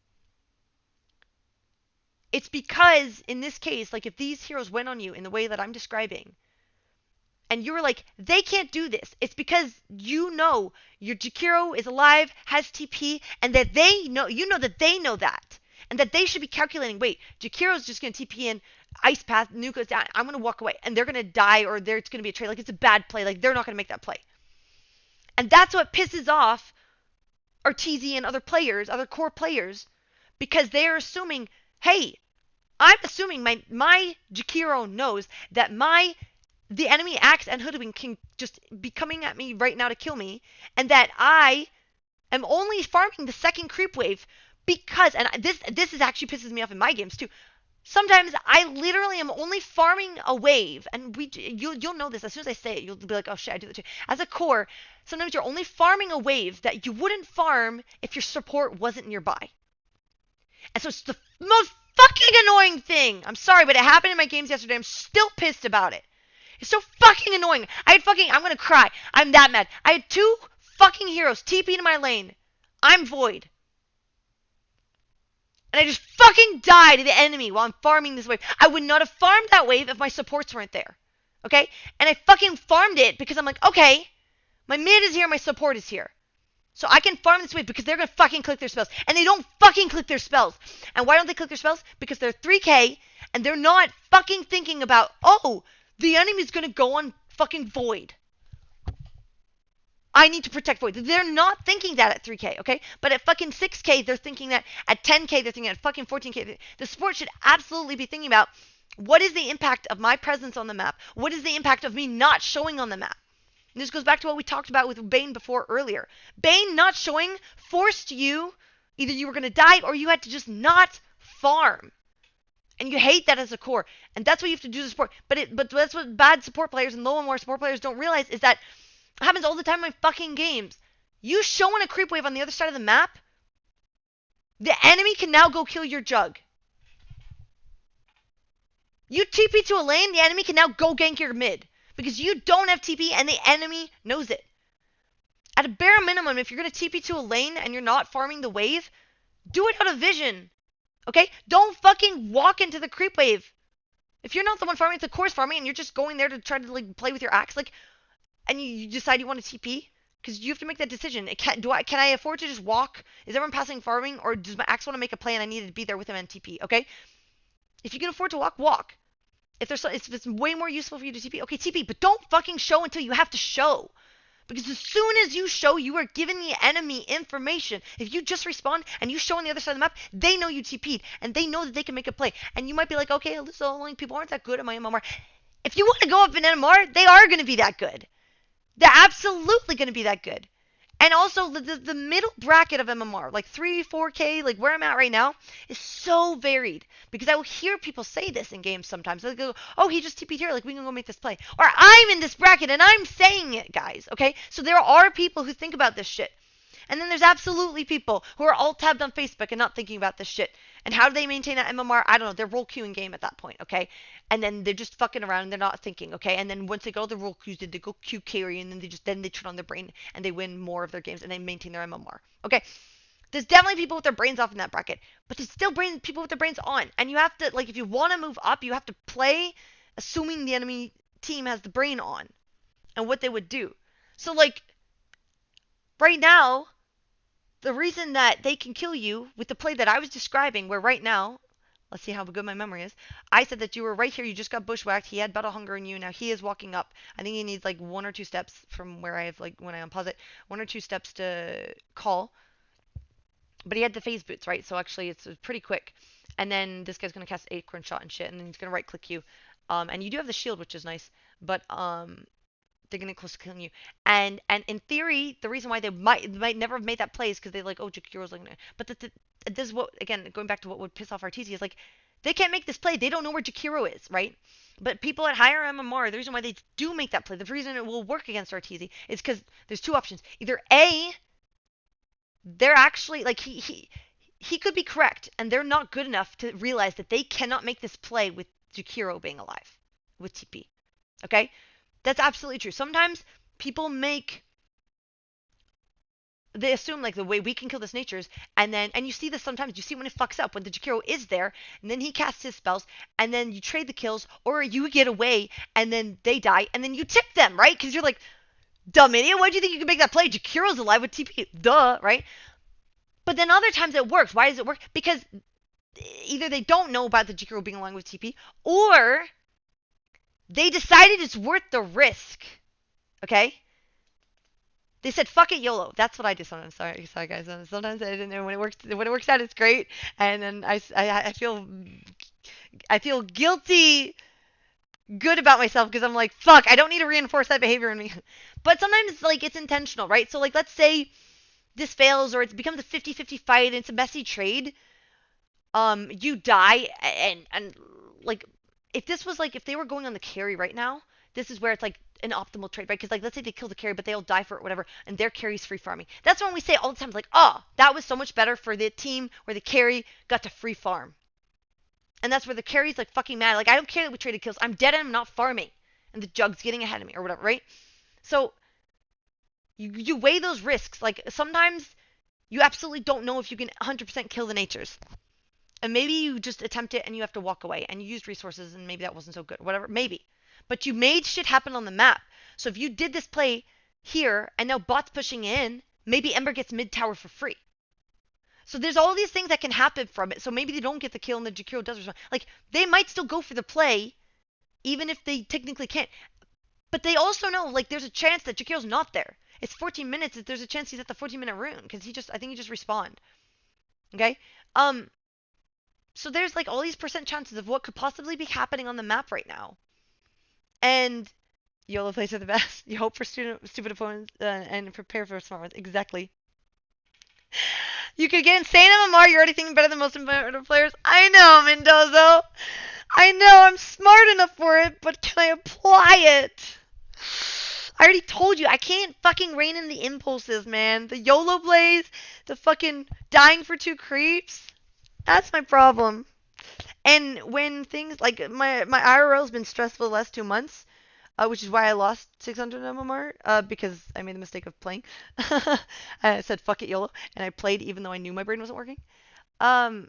it's because in this case, like if these heroes went on you in the way that I'm describing, and you were like, they can't do this, it's because you know your Jakiro is alive, has TP, and that they know, you know that they know that. And that they should be calculating, wait, Jakiro's just going to TP in, Ice Path, Nuke goes down, I'm going to walk away. And they're going to die or it's going to be a trade. Like, it's a bad play. Like, they're not going to make that play. And that's what pisses off Arteezy and other players, other core players, because they're assuming, hey, I'm assuming my Jakiro knows that the enemy Axe and Hoodwink can just be coming at me right now to kill me, and that I am only farming the second creep wave because, and this is actually pisses me off in my games too. Sometimes I literally am only farming a wave, and you'll know this as soon as I say it. You'll be like, oh shit, I do that too. As a core, sometimes you're only farming a wave that you wouldn't farm if your support wasn't nearby. And so it's the most fucking annoying thing. I'm sorry, but it happened in my games yesterday. I'm still pissed about it. It's so fucking annoying. I'm gonna cry. I'm that mad. I had 2 fucking heroes TP to my lane. I'm void. And I just fucking die to the enemy while I'm farming this wave. I would not have farmed that wave if my supports weren't there. Okay? And I fucking farmed it because I'm like, okay, my mid is here, my support is here. So I can farm this wave because they're going to fucking click their spells. And they don't fucking click their spells. And why don't they click their spells? Because they're 3k and they're not fucking thinking about, oh, the enemy's going to go on fucking void. I need to protect void. They're not thinking that at 3k, okay? But at fucking 6k, they're thinking that. At 10k, they're thinking at fucking 14k. The sport should absolutely be thinking about, what is the impact of my presence on the map? What is the impact of me not showing on the map? And this goes back to what we talked about with Bane before earlier. Bane not showing forced you, either you were going to die or you had to just not farm. And you hate that as a core. And that's what you have to do to support. But that's what bad support players and low and more support players don't realize, is that it happens all the time in fucking games. You showing a creep wave on the other side of the map, the enemy can now go kill your jug. You TP to a lane, the enemy can now go gank your mid. Because you don't have TP and the enemy knows it. At a bare minimum, if you're going to TP to a lane and you're not farming the wave, do it out of vision. Okay? Don't fucking walk into the creep wave. If you're not the one farming, it's the core's farming and you're just going there to try to like play with your axe, like, and you decide you want to TP, because you have to make that decision. Can I afford to just walk? Is everyone passing farming, or does my axe want to make a play and I need to be there with him and TP? Okay? If you can afford to walk, walk. If it's way more useful for you to TP, okay, TP, but don't fucking show until you have to show. Because as soon as you show, you are giving the enemy information. If you just respawn and you show on the other side of the map, they know you TP'd, and they know that they can make a play. And you might be like, okay, so people aren't that good at my MMR. If you want to go up in MMR, they are going to be that good. They're absolutely going to be that good. And also, the middle bracket of MMR, like 3, 4K, like where I'm at right now, is so varied. Because I will hear people say this in games sometimes. They'll go, oh, he just TP'd here, like we can go make this play. Or I'm in this bracket and I'm saying it, guys, okay? So there are people who think about this shit. And then there's absolutely people who are all tabbed on Facebook and not thinking about this shit. And how do they maintain that MMR? I don't know. They're role queuing game at that point, okay? And then they're just fucking around and they're not thinking, okay? And then once they go the role queues, they go queue carry, and then they turn on their brain and they win more of their games and they maintain their MMR. Okay? There's definitely people with their brains off in that bracket, but there's still people with their brains on. And you have to, like, if you want to move up, you have to play assuming the enemy team has the brain on and what they would do. So, like, right now, the reason that they can kill you with the play that I was describing, where right now, let's see how good my memory is. I said that you were right here, you just got bushwhacked, he had battle hunger in you, now he is walking up. I think he needs like 1 or 2 steps from where I have, like, when I unpause it, 1 or 2 steps to call. But he had the phase boots, right? So actually it's pretty quick. And then this guy's going to cast Acorn Shot and shit, and then he's going to right click you. And you do have the shield, which is nice, but they're gonna close to killing you. And in theory, the reason why they might never have made that play is because they're like, oh, Jakiro's like, but this is what, again, going back to what would piss off RTZ, is like, they can't make this play. They don't know where Jakiro is, right? But people at higher MMR, the reason why they do make that play, the reason it will work against RTZ is because there's 2 options. Either A, they're actually, like, he could be correct, and they're not good enough to realize that they cannot make this play with Jakiro being alive, with TP. Okay? That's absolutely true. Sometimes people they assume like the way we can kill this natures, and you see this sometimes. You see when it fucks up, when the Jakiro is there, and then he casts his spells, and then you trade the kills, or you get away, and then they die, and then you tip them, right? Because you're like, dumb idiot, why do you think you can make that play? Jakiro's alive with TP. Duh, right? But then other times it works. Why does it work? Because either they don't know about the Jakiro being alive with TP, or they decided it's worth the risk. Okay? They said, fuck it, YOLO. That's what I do sometimes. Sorry guys. Sometimes I didn't know when it works out, it's great. And then I feel guilty, good about myself, because I'm like, fuck, I don't need to reinforce that behavior in me. But sometimes, like, it's intentional, right? So, like, let's say this fails, or it becomes a 50-50 fight, and it's a messy trade. You die, and like, if this was like, if they were going on the carry right now, this is where it's like an optimal trade, right? Because, like, let's say they kill the carry, but they all die for it, whatever, and their carry's free farming. That's when we say all the time, like, oh, that was so much better for the team where the carry got to free farm. And that's where the carry's like fucking mad. Like, I don't care that we traded kills. I'm dead and I'm not farming. And the jug's getting ahead of me or whatever, right? So You weigh those risks. Like sometimes you absolutely don't know if you can 100% kill the natures. And maybe you just attempt it and you have to walk away and you used resources and maybe that wasn't so good. Whatever, maybe. But you made shit happen on the map. So if you did this play here and now bot's pushing in, maybe Ember gets mid tower for free. So there's all these things that can happen from it. So maybe they don't get the kill and the Jakiro does respond. Like they might still go for the play even if they technically can't. But they also know like there's a chance that Jakiro's not there. It's 14 minutes. There's a chance he's at the 14-minute rune because I think he just respawned. Okay. Um. So there's like all these percent chances of what could possibly be happening on the map right now. And YOLO plays are the best. You hope for stupid opponents and prepare for smart ones. Exactly. You could get insane MMR. You're already thinking better than most important players. I know, Mendoza. I know I'm smart enough for it, but can I apply it? I already told you, I can't fucking rein in the impulses, man. The YOLO plays, the fucking dying for two creeps. That's my problem. And when things like my IRL's been stressful the last 2 months, which is why I lost 600 MMR, because I made the mistake of playing. I said fuck it YOLO, and I played even though I knew my brain wasn't working. Um,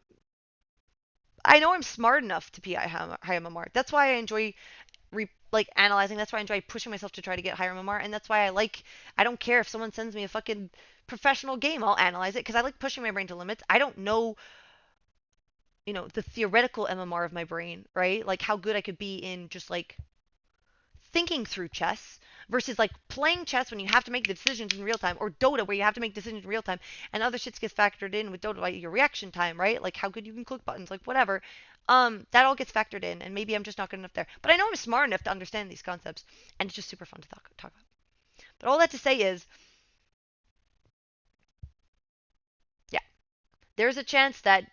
I know I'm smart enough to be high MMR. That's why I enjoy like analyzing. That's why I enjoy pushing myself to try to get higher MMR, and that's why I don't care if someone sends me a fucking professional game. I'll analyze it because I like pushing my brain to limits. I don't know, the theoretical MMR of my brain, right? Like how good I could be in just like thinking through chess versus like playing chess when you have to make the decisions in real time, or Dota where you have to make decisions in real time, and other shits gets factored in with Dota, like your reaction time, right? Like how good you can click buttons, like whatever. That all gets factored in, and maybe I'm just not good enough there. But I know I'm smart enough to understand these concepts, and it's just super fun to talk about. But all that to say is, yeah, there's a chance that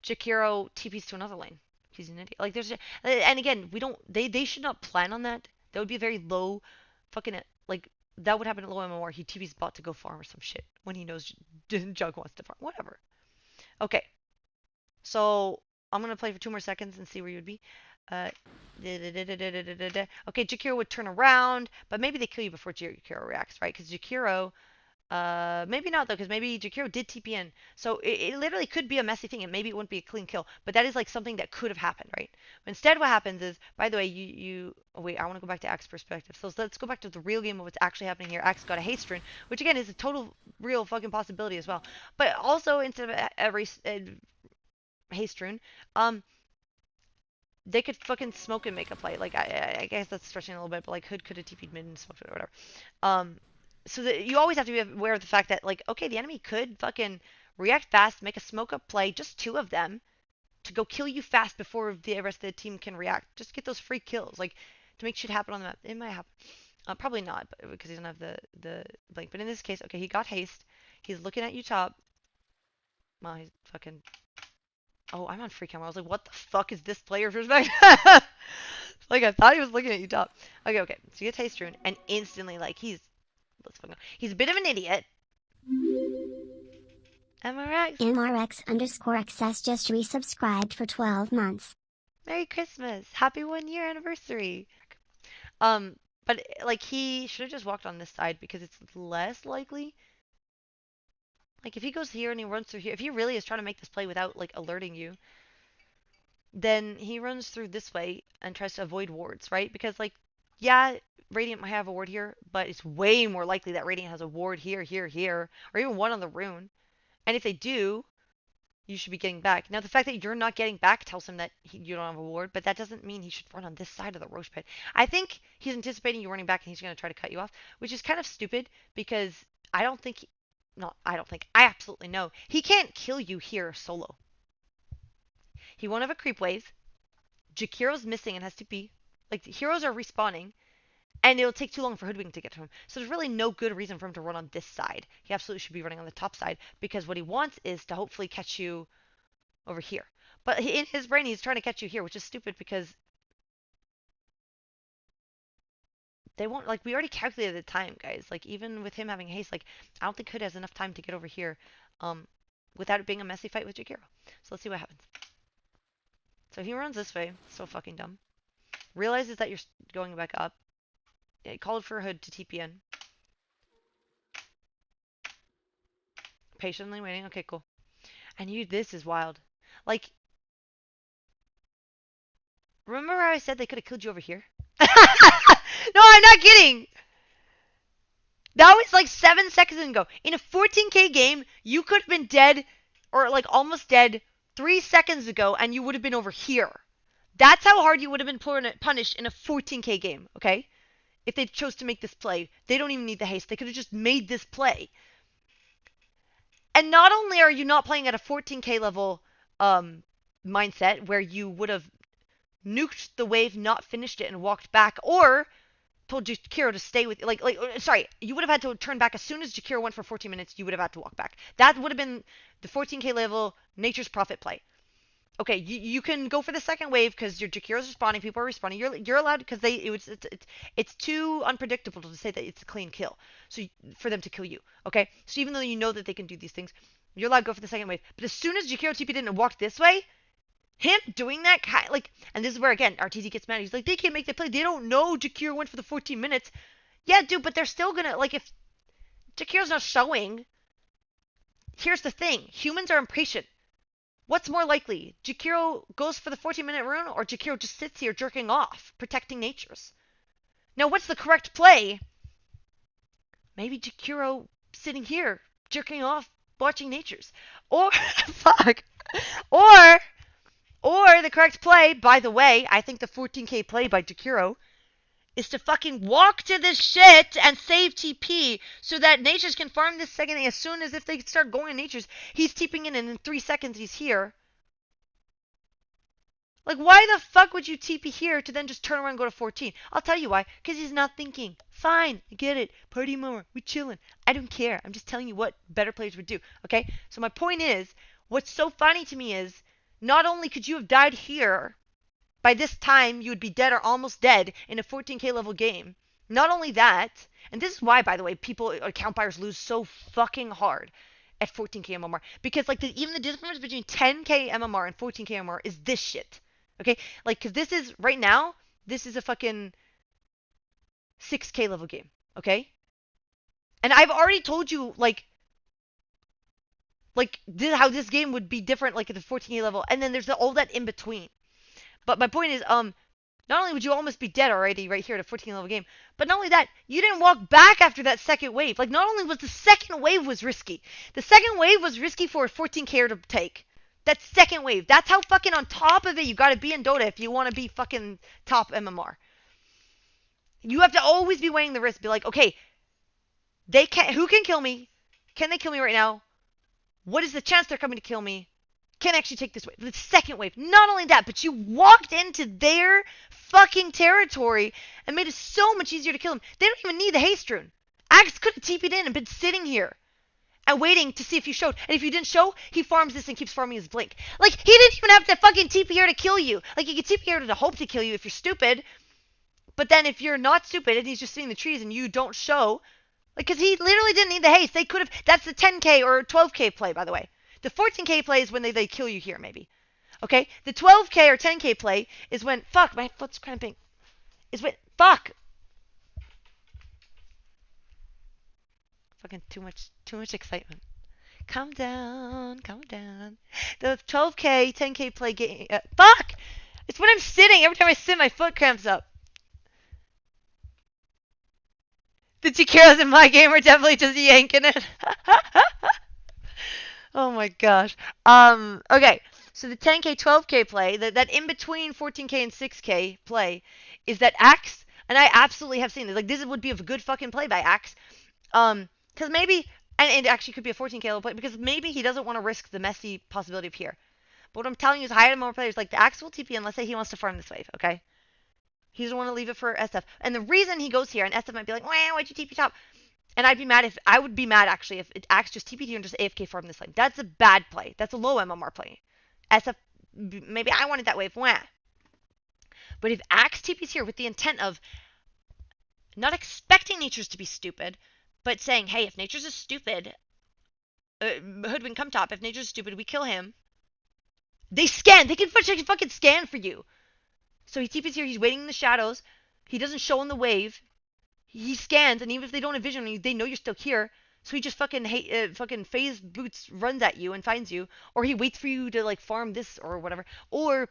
Jakiro TPs to another lane. He's an idiot. Like and again, we don't. They should not plan on that. That would be a very low, fucking like that would happen at low MMR. He TP's bot to go farm or some shit when he knows Jug wants to farm. Whatever. Okay, so I'm gonna play for 2 more seconds and see where you would be. Uh, okay, Jakiro would turn around, but maybe they kill you before Jakiro reacts, right? Because Jakiro maybe not though, because maybe Jakiro did TP in. So it literally could be a messy thing, and maybe it wouldn't be a clean kill. But that is like something that could have happened, right? But instead, what happens is, by the way, oh wait, I want to go back to Axe's perspective. So let's go back to the real game of what's actually happening here. Axe got a haste rune, which again is a total real fucking possibility as well. But also instead of every haste rune, um, they could fucking smoke and make a play. Like I guess that's stretching a little bit, but like Hood could have TP'd mid and smoked it or whatever. Um, so that you always have to be aware of the fact that like okay, the enemy could fucking react fast, make a smoke up play, just two of them to go kill you fast before the rest of the team can react. Just get those free kills, like to make shit happen on the map. It might happen. Probably not, but, because he doesn't have the blink. But in this case, okay, he got haste. He's looking at you top. Well, he's fucking. Oh, I'm on free camera. I was like, what the fuck is this player perspective? Like I thought he was looking at you top. Okay, okay. So you get taste rune, and instantly, like he's a bit of an idiot. MRX. MRX_XS just resubscribed for 12 months. Merry Christmas. Happy 1 year anniversary. But like he should have just walked on this side because it's less likely. Like if he goes here and he runs through here, if he really is trying to make this play without like alerting you, then he runs through this way and tries to avoid wards, right? Because like, yeah, Radiant might have a ward here, but it's way more likely that Radiant has a ward here, here, here, or even one on the rune. And if they do, you should be getting back. Now, the fact that you're not getting back tells him that you don't have a ward, but that doesn't mean he should run on this side of the Roche pit. I think he's anticipating you running back and he's going to try to cut you off, which is kind of stupid because I don't think, no, I don't think, I absolutely know. He can't kill you here solo. He won't have a creep wave. Jakiro's missing and has to be. Like, the heroes are respawning, and it'll take too long for Hoodwink to get to him. So there's really no good reason for him to run on this side. He absolutely should be running on the top side, because what he wants is to hopefully catch you over here. But in his brain, he's trying to catch you here, which is stupid because they won't, like, we already calculated the time, guys. Like, even with him having haste, like, I don't think Hood has enough time to get over here without it being a messy fight with Jakiro. So let's see what happens. So he runs this way. So fucking dumb. Realizes that you're going back up. It called for Hood to TP in. Patiently waiting. Okay, cool. And you, this is wild. Like, remember how I said they could have killed you over here? No, I'm not kidding. That was like 7 seconds ago. In a 14K game, you could have been dead or like almost dead 3 seconds ago, and you would have been over here. That's how hard you would have been punished in a 14K game, okay? If they chose to make this play. They don't even need the haste. They could have just made this play. And not only are you not playing at a 14K level um, mindset where you would have nuked the wave, not finished it, and walked back, or told Jakiro to stay with sorry, you would have had to turn back as soon as Jakiro went for 14 minutes. You would have had to walk back. That would have been the 14K level Nature's Prophet play. Okay, you can go for the second wave because your Jakiro's responding, people are responding. You're allowed because it's too unpredictable to say that it's a clean kill. So for them to kill you, okay? So even though you know that they can do these things, you're allowed to go for the second wave. But as soon as Jakiro TP'd in and walked this way, him doing that like, and this is where again RTZ gets mad. He's like, they can't make that play. They don't know Jakiro went for the 14 minutes. Yeah, dude, but they're still gonna like if Jakiro's not showing. Here's the thing: humans are impatient. What's more likely? Jakiro goes for the 14-minute rune, or Jakiro just sits here jerking off, protecting natures? Now, what's the correct play? Maybe Jakiro sitting here, jerking off, watching natures. Or, fuck. Or, or the correct play, by the way, I think the 14K play by Jakiro is to fucking walk to this shit and save TP so that natures can farm this second as soon as if they start going to natures. He's TPing in and in 3 seconds he's here. Like, why the fuck would you TP here to then just turn around and go to 14? I'll tell you why. Because he's not thinking. Fine, I get it. Party more. We chilling. I don't care. I'm just telling you what better players would do. Okay? So my point is, what's so funny to me is, not only could you have died here, by this time you would be dead or almost dead in a 14K level game. Not only that, and this is why, by the way, people, account buyers lose so fucking hard at 14K MMR. Because, like, even the difference between 10K MMR and 14K MMR is this shit. Okay? Like, because this is, right now, this is a fucking 6K level game. Okay? And I've already told you, how this game would be different, like, at the 14K level. And then there's all that in between. But my point is, not only would you almost be dead already right here at a 14 level game, but not only that, you didn't walk back after that second wave. Like, not only was the second wave was risky, the second wave was risky for a 14K to take. That second wave. That's how fucking on top of it you gotta be in Dota if you want to be fucking top MMR. You have to always be weighing the risk. Be like, okay, who can kill me? Can they kill me right now? What is the chance they're coming to kill me? Can actually take this wave. The second wave. Not only that, but you walked into their fucking territory and made it so much easier to kill them. They don't even need the haste rune. Axe could have TP'd in and been sitting here and waiting to see if you showed. And if you didn't show, he farms this and keeps farming his blink. Like, he didn't even have to fucking TP here to kill you. Like, he could TP here to hope to kill you if you're stupid. But then if you're not stupid and he's just seeing the trees and you don't show, like, because he literally didn't need the haste. They could have, that's the 10K or 12K play, by the way. The 14K play is when they kill you here, maybe. Okay? The 12K or 10K play is when, fuck, my foot's cramping. Is when, fuck. Fucking too much excitement. Calm down, calm down. The 12K, 10K play game, fuck! It's when I'm sitting. Every time I sit, my foot cramps up. The Jakiros in my game are definitely just yanking it. Oh my gosh. Okay. So the 10K, 12K play, that in between 14K and 6K play, is that Axe, and I absolutely have seen it. Like, this would be a good fucking play by Axe. Because maybe, and it actually could be a 14K level play, because maybe he doesn't want to risk the messy possibility of here. But what I'm telling you is higher more players, like the Axe will TP, and let's say he wants to farm this wave, okay? He doesn't want to leave it for SF. And the reason he goes here, and SF might be like, why'd you TP top? And I would be mad actually if Axe just TP'd here and just AFK farm this lane. That's a bad play. That's a low MMR play. SF, maybe I wanted that wave. Wah. But if Axe TP's here with the intent of not expecting Natures to be stupid, but saying, hey, if Natures is stupid, Hoodwin come top. If Natures is stupid, we kill him. They scan. They can fucking scan for you. So he TP's here. He's waiting in the shadows. He doesn't show in the wave. He scans, and even if they don't envision you, they know you're still here. So he just fucking phase boots runs at you and finds you, or he waits for you to like farm this or whatever, or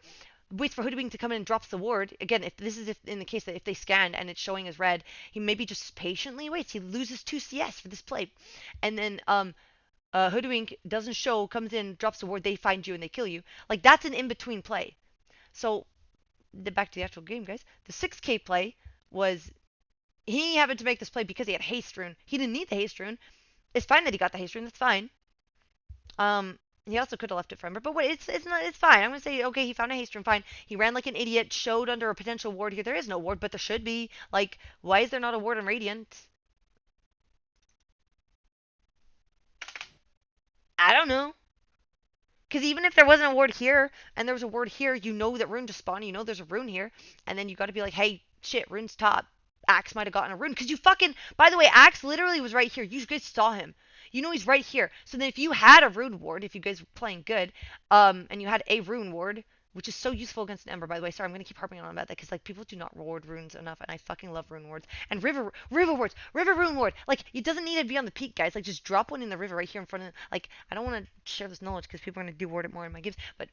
waits for Hoodwink to come in and drops the ward. Again, if this is if in the case that if they scanned and it's showing as red, he maybe just patiently waits. He loses 2 CS for this play, and then Hoodwink doesn't show, comes in, drops the ward, they find you and they kill you. Like that's an in between play. So back to the actual game, guys. The 6K play was he happened to make this play because he had haste rune. He didn't need the haste rune. It's fine that he got the haste rune. That's fine. Um, he also could have left it for Ember, but what? It's not. It's fine. I'm gonna say okay. He found a haste rune. Fine. He ran like an idiot. Showed under a potential ward here. There is no ward, but there should be. Like, why is there not a ward on Radiant? I don't know. Because even if there wasn't a ward here and there was a ward here, you know that rune just spawned. You know there's a rune here, and then you got to be like, hey, shit, rune's top. Axe might have gotten a rune because you fucking. By the way, Axe literally was right here. You guys saw him. You know he's right here. So then if you had a rune ward, if you guys were playing good, and you had a rune ward, which is so useful against an Ember, by the way. Sorry, I'm gonna keep harping on about that because like people do not ward runes enough, and I fucking love rune wards and river wards, river rune ward. Like it doesn't need to be on the peak, guys. Like just drop one in the river right here in front of. Like I don't want to share this knowledge because people are gonna deward it more in my games, but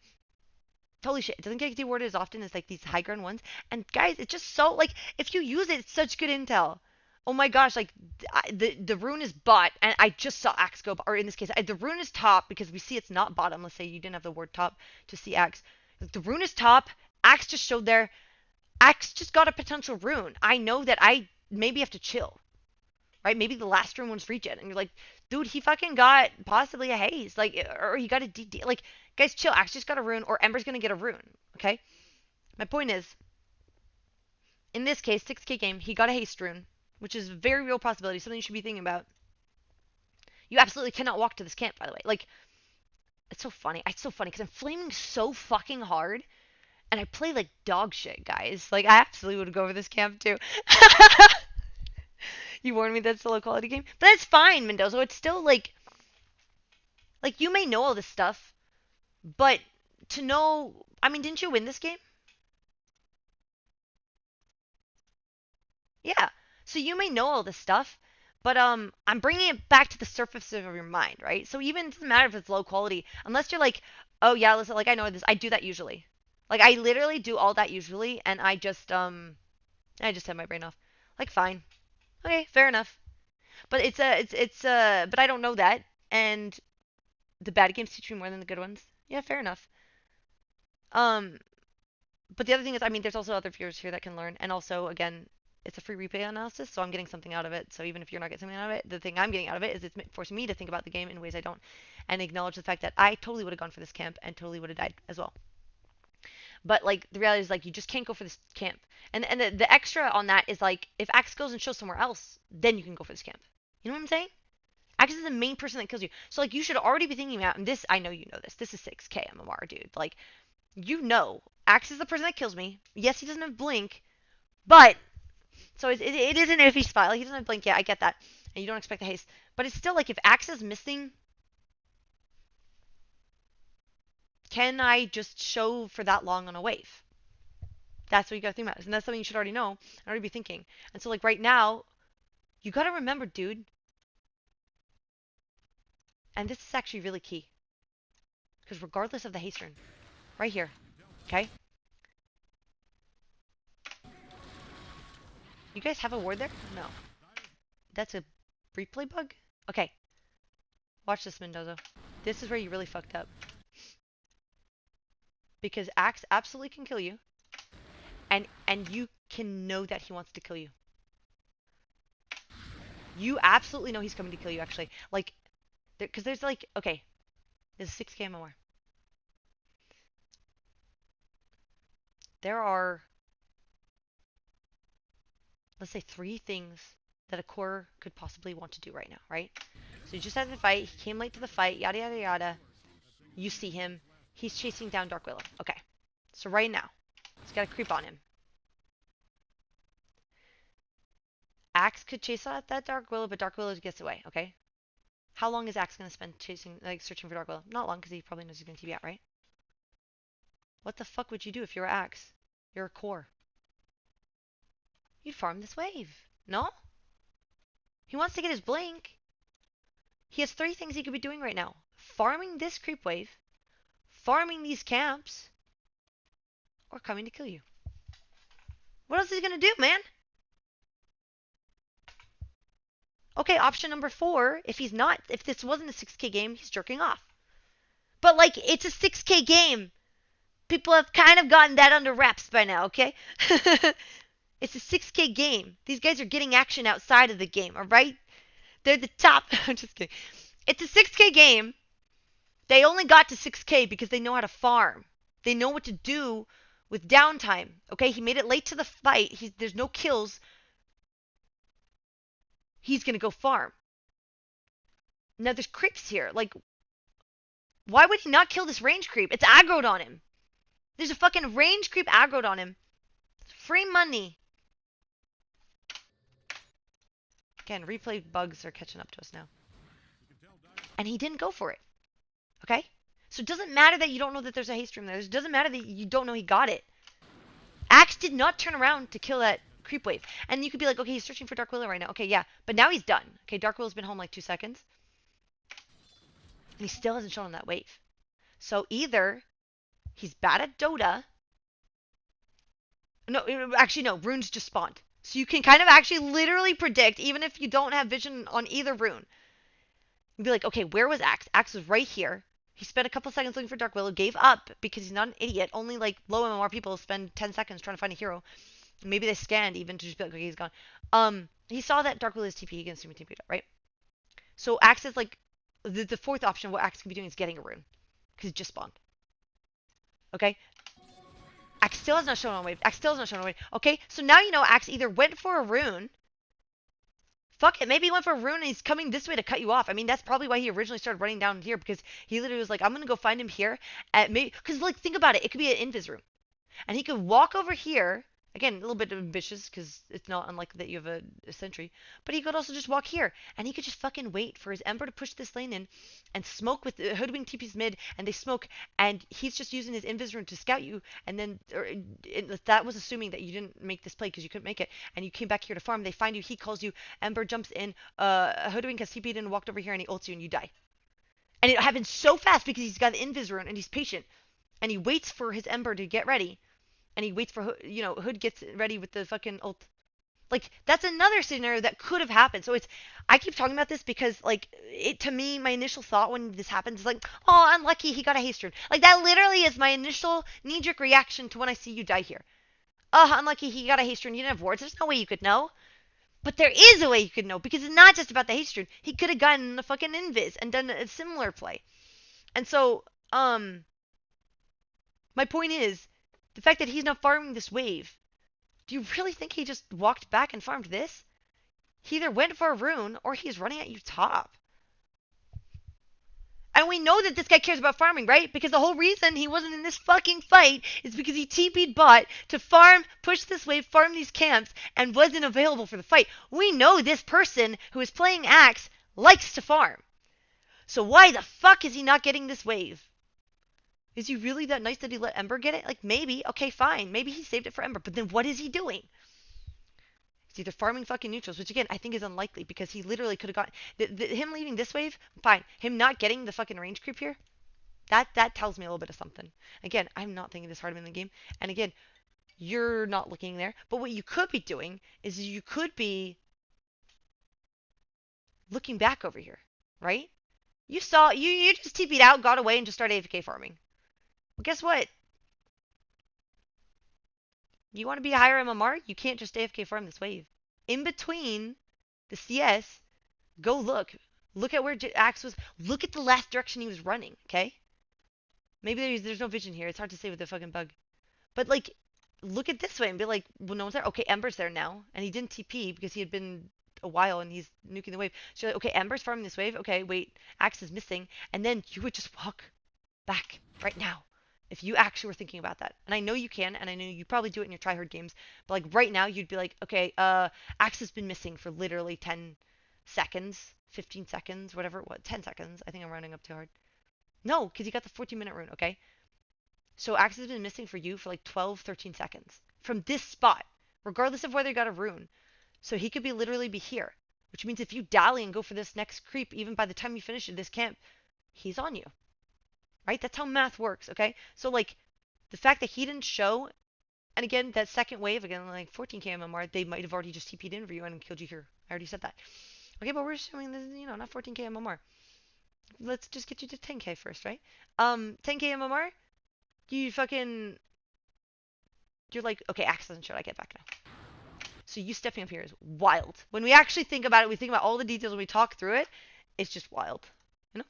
holy shit, it doesn't get dewarded as often as like these high ground ones. And guys, it's just so like if you use it, it's such good intel. Oh my gosh, like the rune is bot, and I just saw Axe go, or in this case, the rune is top because we see it's not bottom. Let's say you didn't have the word top to see Axe. The rune is top. Axe just showed there. Axe just got a potential rune. I know that I maybe have to chill, right? Maybe the last rune was regen, and you're like, dude, he fucking got possibly a haze, like, or he got a DD. Like, guys, chill. Axe just got a rune, or Ember's gonna get a rune. Okay. My point is, in this case, 6K game, he got a haste rune, which is a very real possibility, something you should be thinking about. You absolutely cannot walk to this camp, by the way. Like, it's so funny. It's so funny because I'm flaming so fucking hard, and I play like dog shit, guys. Like, I absolutely would go over this camp too. You warned me that's a low quality game, but that's fine, Mendoza. It's still like you may know all this stuff, but to know, I mean, didn't you win this game? Yeah. So you may know all this stuff, but I'm bringing it back to the surface of your mind, right? So even it doesn't matter if it's low quality, unless you're like, oh yeah, listen, like I know this, I do that usually. Like I literally do all that usually, and I just have my brain off. Like fine, okay, fair enough. But but I don't know that, and the bad games teach me more than the good ones. Yeah, fair enough. Um, but the other thing is, I mean, there's also other viewers here that can learn, and also, again, it's a free replay analysis, so I'm getting something out of it. So even if you're not getting something out of it, the thing I'm getting out of it is it's forcing me to think about the game in ways I don't, and acknowledge the fact that I totally would have gone for this camp and totally would have died as well. But like the reality is, like you just can't go for this camp, and the extra on that is like if Axe goes and shows somewhere else, then you can go for this camp. You know what I'm saying? Axe is the main person that kills you. So like you should already be thinking about, and this I know you know this. This is 6K MMR, dude. Like you know, Axe is the person that kills me. Yes, he doesn't have blink, but so it is an iffy spot. Like he doesn't have blink yet. I get that, and you don't expect the haste, but it's still like if Axe is missing, can I just show for that long on a wave? That's what you gotta think about, and that's something you should already know and already be thinking. And so like right now, you gotta remember, dude, and this is actually really key because regardless of the haste rune, right here, okay, you guys have a ward there? No, that's a replay bug. Okay, watch this, Mendoza. This is where you really fucked up because Axe absolutely can kill you, and you can know that he wants to kill you. You absolutely know he's coming to kill you. Actually, like, because there's like, okay, there's 6K MMR. There are, let's say, 3 things that a core could possibly want to do right now, right? So he just had the fight. He came late to the fight. Yada yada yada. You see him. He's chasing down Dark Willow. Okay. So right now, he's got to creep on him. Axe could chase out that Dark Willow, but Dark Willow gets away. Okay. How long is Axe gonna spend chasing, like, searching for Dark Willow? Not long, because he probably knows he's gonna TB out, right? What the fuck would you do if you're Axe? You're a core. You'd farm this wave. No? He wants to get his blink. He has three things he could be doing right now: farming this creep wave, farming these camps, or coming to kill you. What else is he gonna do, man? Okay, option number four, if this wasn't a 6K game, he's jerking off. But like, it's a 6K game. People have kind of gotten that under wraps by now, okay? It's a 6K game. These guys are getting action outside of the game, alright? They're the top. I'm just kidding. It's a 6K game. They only got to 6K because they know how to farm. They know what to do with downtime. Okay, he made it late to the fight. There's no kills. He's gonna go farm. Now there's creeps here. Like, why would he not kill this range creep? It's aggroed on him. There's a fucking range creep aggroed on him. Free money. Again, replay bugs are catching up to us now. And he didn't go for it. Okay? So it doesn't matter that you don't know that there's a haste room there. It doesn't matter that you don't know he got it. Axe did not turn around to kill that creep wave. And you could be like, okay, he's searching for Dark Willow right now. Okay, yeah. But now he's done. Okay, Dark Willow's been home like 2 seconds. And he still hasn't shown on that wave. So either he's bad at Dota. No, actually, no. Runes just spawned. So you can kind of actually literally predict, even if you don't have vision on either rune. You'd be like, okay, where was Axe? Axe was right here. He spent a couple seconds looking for Dark Willow, gave up because he's not an idiot. Only like low MMR people spend 10 seconds trying to find a hero. Maybe they scanned even to just be like, okay, he's gone. He saw that Dark Willow is TP against him, TP, right? So Axe is like the fourth option. What Axe could be doing is getting a rune because he just spawned. Okay. Axe still has not shown on wave. Axe still has not shown on wave. Okay, so now you know Axe either went for a rune. Fuck it, maybe he went for a rune and he's coming this way to cut you off. I mean, that's probably why he originally started running down here because he literally was like, I'm gonna go find him here at maybe because like think about it, it could be an invis room, and he could walk over here. Again, a little bit ambitious because it's not unlikely that you have a sentry. But he could also just walk here. And he could just fucking wait for his Ember to push this lane in and smoke with the Hoodwing TP's mid. And they smoke. And he's just using his invis rune to scout you. And then that was assuming that you didn't make this play because you couldn't make it. And you came back here to farm. They find you. He calls you. Ember jumps in. Hoodwing has TP'd in and walked over here. And he ults you and you die. And it happens so fast because he's got the invis rune and he's patient. And he waits for his Ember to get ready. And he waits for, Hood gets ready with the fucking ult. Like, that's another scenario that could have happened. So I keep talking about this because, like, to me, my initial thought when this happens is like, oh, unlucky, he got a haste rune. Like, that literally is my initial knee-jerk reaction to when I see you die here. Oh, unlucky, he got a haste rune. You didn't have wards. There's no way you could know. But there is a way you could know because it's not just about the haste rune. He could have gotten the fucking invis and done a similar play. And so, my point is, the fact that he's not farming this wave, do you really think he just walked back and farmed this? He either went for a rune or he's running at you top. And we know that this guy cares about farming, right? Because the whole reason he wasn't in this fucking fight is because he TP'd bot to farm, push this wave, farm these camps, and wasn't available for the fight. We know this person who is playing Axe likes to farm. So why the fuck is he not getting this wave? Is he really that nice that he let Ember get it? Like, maybe. Okay, fine. Maybe he saved it for Ember. But then what is he doing? He's either farming fucking neutrals, which again, I think is unlikely because he literally could have got... him leaving this wave, fine. Him not getting the fucking range creep here, that tells me a little bit of something. Again, I'm not thinking this hard in the game. And again, you're not looking there. But what you could be doing is you could be looking back over here, right? You saw... You just TP'd out, got away, and just started AFK farming. Well, guess what? You want to be a higher MMR? You can't just AFK farm this wave. In between the CS, go look. Look at where Axe was. Look at the last direction he was running, okay? Maybe there's no vision here. It's hard to say with the fucking bug. But, like, look at this way and be like, well, no one's there. Okay, Ember's there now. And he didn't TP because he had been a while and he's nuking the wave. So you're like, okay, Ember's farming this wave. Okay, wait, Axe is missing. And then you would just walk back right now. If you actually were thinking about that. And I know you can, and I know you probably do it in your tryhard games, but like right now you'd be like, okay, Axe has been missing for literally 10 seconds, 15 seconds, whatever it was, 10 seconds. I think I'm rounding up too hard. No, because you got the 14-minute rune, okay? So Axe has been missing for you for like 12, 13 seconds from this spot, regardless of whether you got a rune. So he could be literally be here. which means if you dally and go for this next creep, even by the time you finish this camp, he's on you, right? That's how math works, okay? So like the fact that he didn't show, and again that second wave again like 14k MMR, they might have already just TP'd in for you and killed you here. I already said that. Okay, but we're showing this, not 14k MMR. Let's just get you to 10k first, right? 10k MMR. You fucking, you're like, okay, Axe doesn't show. I get back now. So you stepping up here is wild. When we actually think about it, we think about all the details when we talk through it. It's just wild, you know.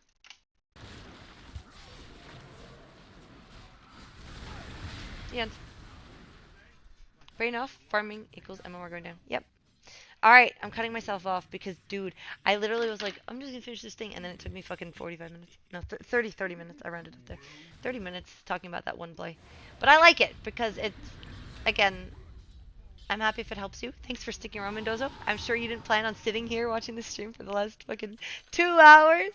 The end. Fair enough. Farming equals MMR going down. Yep. All right, I'm cutting myself off because, dude, I literally was like, I'm just gonna finish this thing, and then it took me fucking 45 minutes. No, 30 minutes. I rounded up there. 30 minutes talking about that one play. But I like it because it's, again, I'm happy if it helps you. Thanks for sticking around, Mendoza. I'm sure you didn't plan on sitting here watching this stream for the last fucking 2 hours,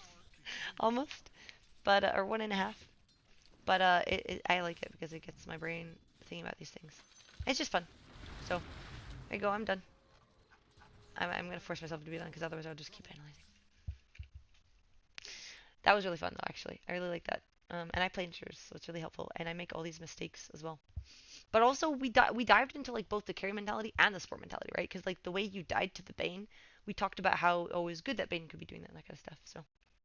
almost, but or 1.5. But I like it because it gets my brain thinking about these things. It's just fun. So there you go. I'm done. I'm gonna force myself to be done because otherwise I'll just keep analyzing. That was really fun though, actually. I really like that. And I play insurers, so it's really helpful. And I make all these mistakes as well. But also we dived into like both the carry mentality and the sport mentality, right? Because like the way you died to the Bane, we talked about how oh, it was good that Bane could be doing that and that kind of stuff. So